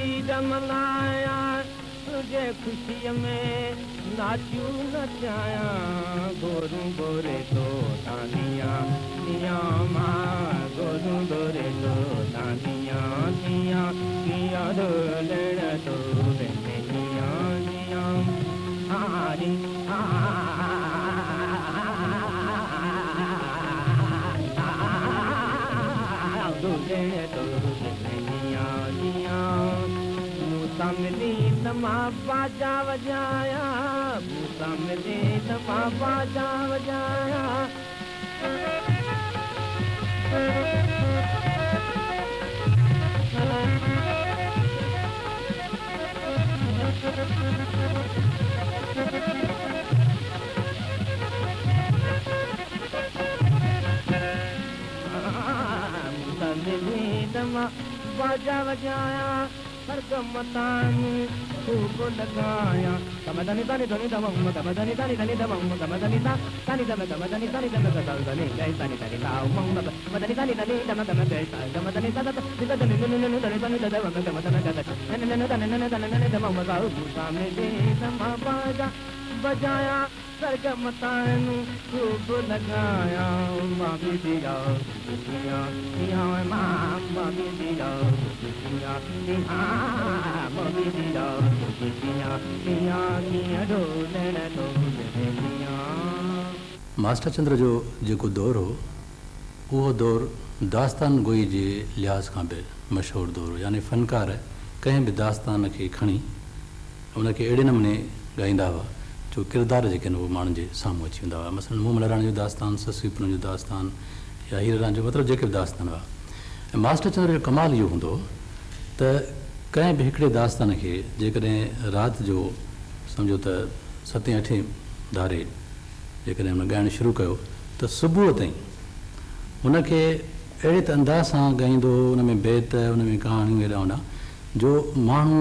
ईद मनाया तुंहिंजे ख़ुशीअ में नाचूं नचाया गोरू गोरे तो दानिया दिया मां गोरू गोरे तो दानिया दिया दिया डोलण तो दिया दिया हारी मिली तमा बाजा वजाया मूसा मिली तमा बाजा वजाया मूसा मिली तमा बाजा वजाया सरगमतान खूब लगाया कमदनी तनी तनी दमम कमदनी तनी तनी दमम कमदनी तनी दम कमदनी तनी दम कमदनी गई तनी तनी लाओ मम कमदनी तनी तनी दम दम गई कमदनी तनी तनी तनी तनी तनी दम कमदनी तनी नन तनी तनी दमम गाओ सामने दे दम बाजा बजाया सरगमतान खूब लगाया मामी दिया दुनिया दिया मामी दिया दुनिया दिया मामी दिया दुनिया दिया दिया डोलण तो दुनिया मास्टर चंद्र जो जेको दौर हो उहो दौर दास्तान गोई जे लिहाज़ खां बि मशहूरु दौर यानी फ़नकार कंहिं बि दास्तान खे खणी उनखे अहिड़े नमूने ॻाईंदा हुआ जो किरदार जेके आहिनि उहे माण्हुनि जे साम्हूं अची वेंदा हुआ मसलन मूमल राणी जो दास्तान ससुई पुन जो दास्तान या हीर राणी जो मतिलबु जेके बि दास्तान हुआ ऐं मास्टर चंद्र जो कमाल इहो हूंदो त कंहिं बि हिकिड़े दास्तान खे जेकॾहिं राति जो सम्झो त 7-8 धारे जेकॾहिं हुन ॻाइणु शुरू कयो त सुबुह ताईं हुनखे अहिड़े त अंदाज़ सां ॻाईंदो हुन में बैत हुन में कहाणियूं हेॾा होॾा जो माण्हू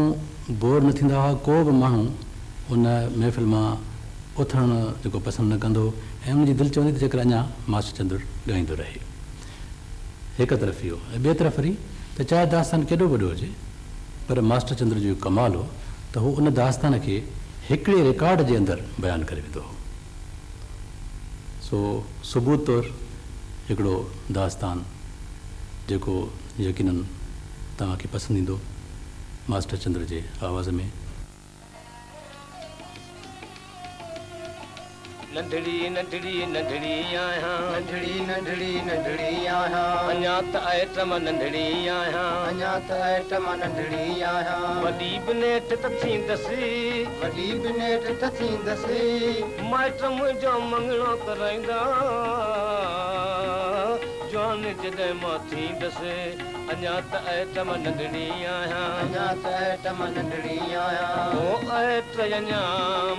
बोर न थींदा हुआ को बि माण्हू उन महफ़िल मां उथणु जेको पसंदि न कंदो ऐं उनजी दिलि चवंदी त जेकर अञा मास्टर चंद्र ॻाईंदो रहे हिकु तरफ़ इहो ऐं ॿिए तरफ़ वरी त चाहे दास्तान केॾो वॾो हुजे पर मास्टर चंद्र जो कमाल हो त हू उन दास्तान खे हिकिड़े रिकॉर्ड जे अंदरि बयानु करे वेंदो हो सो सबूत तौरु हिकिड़ो दास्तान जेको यकीनन तव्हांखे पसंदि ईंदो मास्टर चंद्र जे आवाज़ में नंढड़ी नंढड़ी नंढड़ी आहियां नंढड़ी नंढड़ी नंढड़ी आहियां अञा त आइटम नंढड़ी आहियां अञा त आइटम नंढड़ी आहियां वॾी बि नेठ त थींदसि वॾी बि नेठ त थींदसि माइट मुंहिंजो मङणो कराईंदा जवान जॾहिं मां थींदसि अञा त आइटम नंढड़ी आहियां अञा त आइटम नंढड़ी आहियां ओ आइट अञा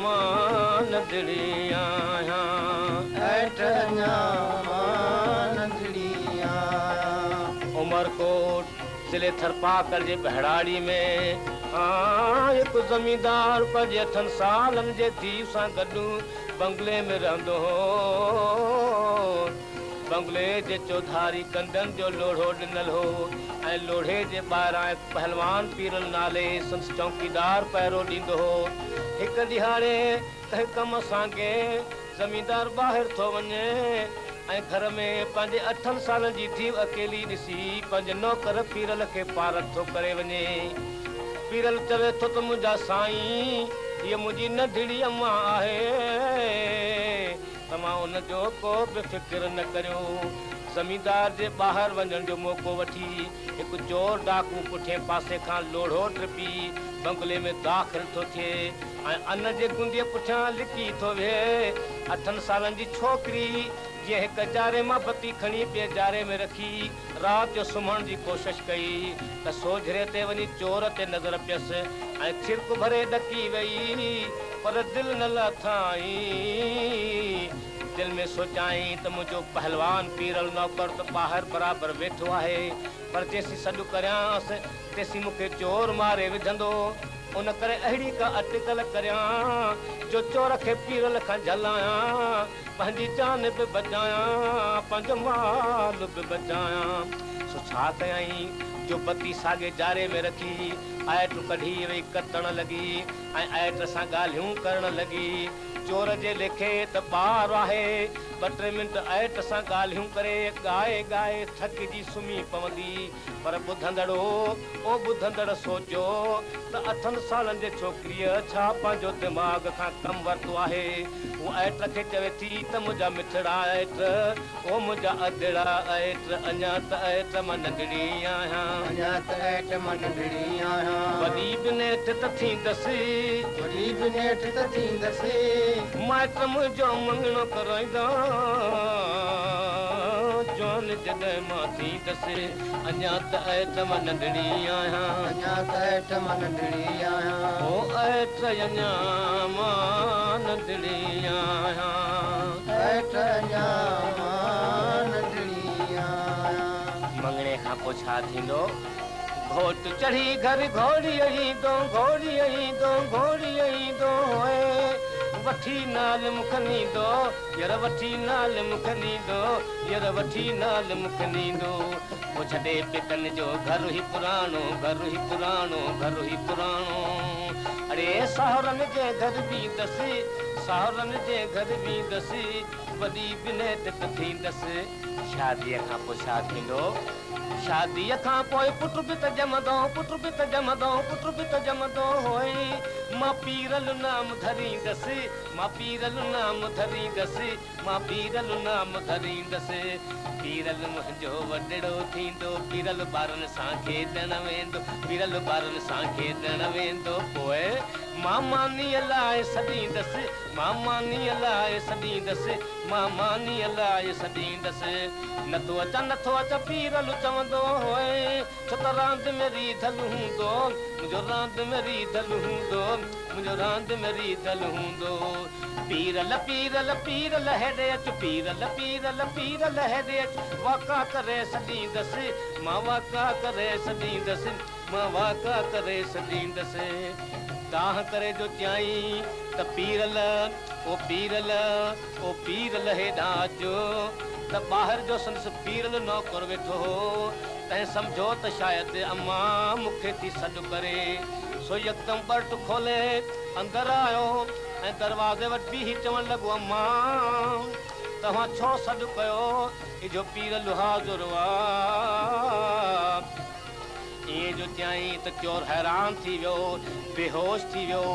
मां नंढड़ी आहियां आइट अञा मां नंढड़ी आहियां उमरकोट जिले थरपाकर जे बहड़ाड़ी में हिकु ज़मींदार पंहिंजे 8 सालनि जे धीउ सां गॾु बंगले में रहंदो हो बंगले जे चौधारी कंदन जो लोढ़ो ॾिनल हो ऐं लोढ़े जे ॿाहिरां हिकु पहलवान पीरल नाले संस चौकीदार पहिरो ॾींदो हो हिकु ॾिहाड़े कंहिं कम सां के ज़मींदार ॿाहिरि थो वञे ऐं घर में पंहिंजे 8 सालनि जी धीउ अकेली ॾिसी पंहिंजे नौकर पीरल खे पारक थो करे वञे पीरल चवे थो त मुंहिंजा साईं हीअ मुंहिंजी नंढड़ी अम्मा आहे तव्हां उनजो को बि फ़िक्र न करियो ज़मींदार जे ॿाहिरि वञण जो मौक़ो वठी हिकु चोर डाकू पुठिए पासे खां लोढ़ो टिपी बंगले में दाख़िल थो थिए ऐं अन जे गुंडीअ पुठियां लिकी थो वेहे 8 सालनि जी छोकिरी जे हिक जारे मां बत्ती खणी पे जारे में रखी रात जो सुम्हण जी कोशिश कई त सोझरे ते वञी चोर ते नज़र पियस ऐं छिरक भरे ॾकी वई पर दिल न लथाई दिल में सोचाई त मुंहिंजो पहलवान पीरल नौकर त ॿाहिरि बराबरि वेठो आहे पर जेसीं सॾु करियांसि तेसीं मूंखे चोर मारे विझंदो उन करे अहिड़ी का अटकल करियां जो चोर खे पीरल खां झलायां पंहिंजी जान बि बचायां पंहिंजो माल बि बचायां सो छा कयई जो बत्ती साॻे जारे में रखी आयट कढी वई कतण लॻी ऐं आयट सां ॻाल्हियूं करण लॻी चोर जे लेखे त ॿार आहे 2-3 मिंट आयट सां ॻाल्हियूं करे ॻाए ॻाए थकिजी सुम्ही पवंदी पर ॿुधंदड़ सोचियो त 8 सालनि जे छोकिरीअ छा पंहिंजो दिमाग़ खां कमु वरितो आहे हू आयट खे चवे थी त मुंहिंजा मिठड़ा आयट ओ मुंहिंजा अदड़ा आयट अञा त आयट मां नंढड़ी आहियां वॾी बि नेठ त थींदसि माइट मुंहिंजो मङणो कराईंदा जवान जॾहिं मां थींदसि अञा त आयट मां नंढड़ी आहियां ओ आयट अञा मां नंढड़ी आहियां मङणे खां पोइ छा थींदो घोट चढ़ी घर घोड़ी ईंदो वठी नाल मुख नींदो यर वठी नाल मुख नींदो यर वठी नाल मुख नींदो वो छॾे पितन जो घर ही पुराणो अरे साहुरन जे घर बि दसी वॾी बिनेट त थींदसि शादीअ खां पोइ छा थींदो शादीअ खां पोइ पुट बि त ॼमंदो होए मां पीरल नाम धरींदसि पीरल मुंहिंजो वॾड़ो थींदो पीरल ॿारनि सां खेॾण वेंदो पोइ मां मानीअ लाइ सॾींदसि नथो अचां पीरल चवंदो होए छो त रांदि में रीधल हूंदो मुंहिंजो रांदि में रीधल हूंदो पीरल हेॾे अच पीरल हेॾे अच वाका करे सॾींदसि मां वाका सॾींदसि ताह करे जो चई त पीरल हेॾां अचो त ॿाहिरि जो संदसि पीरल नौकर वेठो हो तंहिं सम्झो त शायदि अम्मा मूंखे थी सॾु करे सो यकदम ॿर्ट खोले अंदरि आयो ऐं दरवाज़े वटि बीही चवण लॻो अम्मा तव्हां छो सॾु कयो इहो पीरल हाज़ुर ईअं जो चयई त चोर हैरान थी वियो बेहोश थी वियो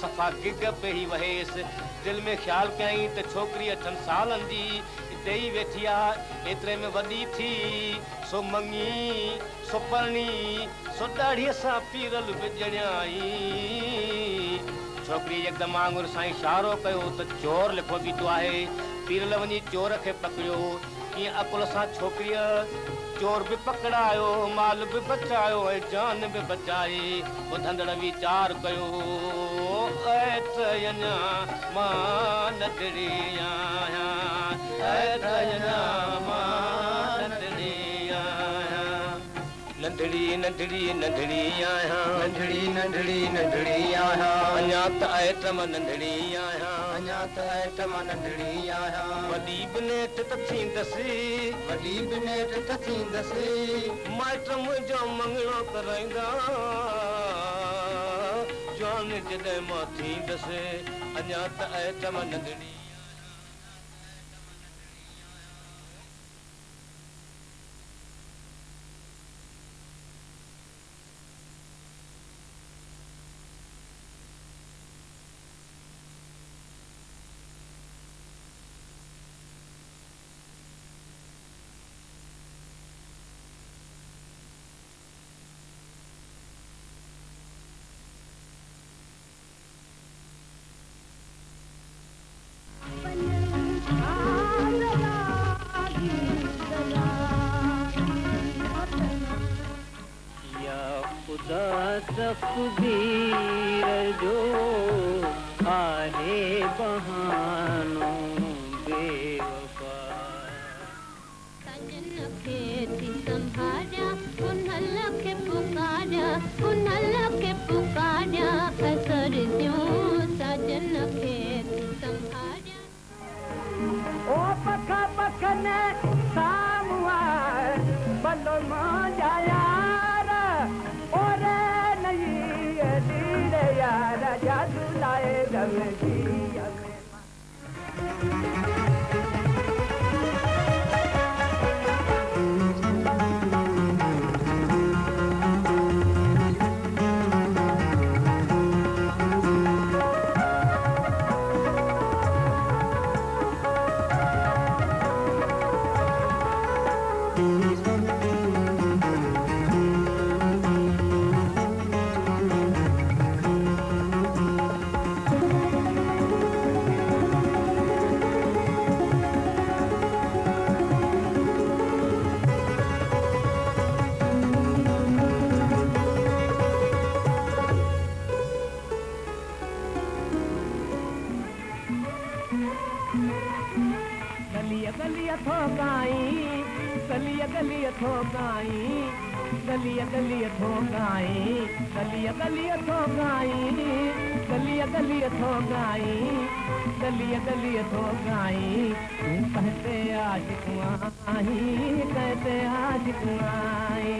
सफ़ा गिग पई वहेसि दिलि में ख़्यालु कयई त छोकिरी 8 सालनि जी ॾेई वेठी आहे एतिरे में वॾी थी सो मङी सो परणी सो ॾाढीअ सां पीरल विझणियाई छोकिरी यकदमि आङुर सां इशारो कयो त चोर लिखो बीठो आहे पीरल वञी चोर खे पकड़ियो कीअं अकुल सां छोकिरीअ चोर बि पकड़ायो माल बि बचायो ऐं जान बि बचाई ॿुधंदड़ वीचार कयो अञा मां नंढड़ी आहियां नंढड़ी आहियां अञा त आयट मां नंढड़ी आहियां वॾी बिनेट त थींदसि माइट मुंहिंजो मङणो कराईंदा जान जॾहिं मां थींदसि अञा त आयट मां नंढड़ी तकदीर जो आहे बहानो बेवफा सजन खे थी संभालिया उन के पुकारिया उन के पुकारिया असर दियूं सजन खे थी संभालिया ओ पख पख ने सामुआ बलो मांजा यार और नहीं दीरे यार जादू लाए गम जी गलिया ठोकाई गलिया गलिया ठोकाई गलिया गलिया ठोकाई गलिया गलिया ठोकाई गलिया गलिया ठोकाई कहते आशिक आई कहते आशिक आई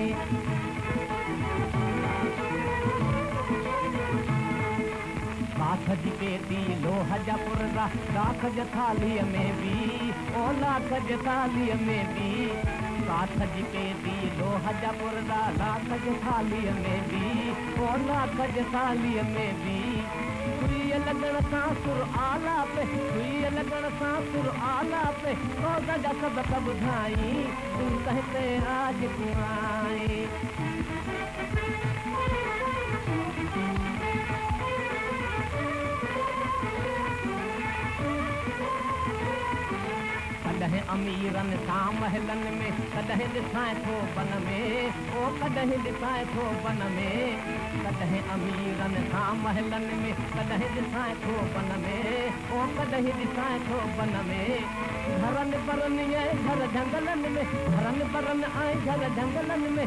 लाख जी बेटी लोह जा पुरदा लाख ज थालीअ में भी ओ लाख ज थालीअ में भी लाख जी बेटी लोह जा पुरदा लाख ज थालीअ में भी ओ लाख ज थालीअ में भी सुई लगण सां सुर आला पे सुई लगण सां सुर आला पे ओ गजा सबक ॿुधाई तूं कहते आज तूं आई कॾहिं अमीरन सां महलन में कॾहिं ॾिसां थो बन में ओ कॾहिं ॾिसां थो बन में कॾहिं अमीरन सां महलन में कॾहिं ॾिसां थो बन में ओ कॾहिं ॾिसां थो बन में घरनि परनि ऐं घर जंगलनि में घरनि परनि ऐं घर जंगलनि में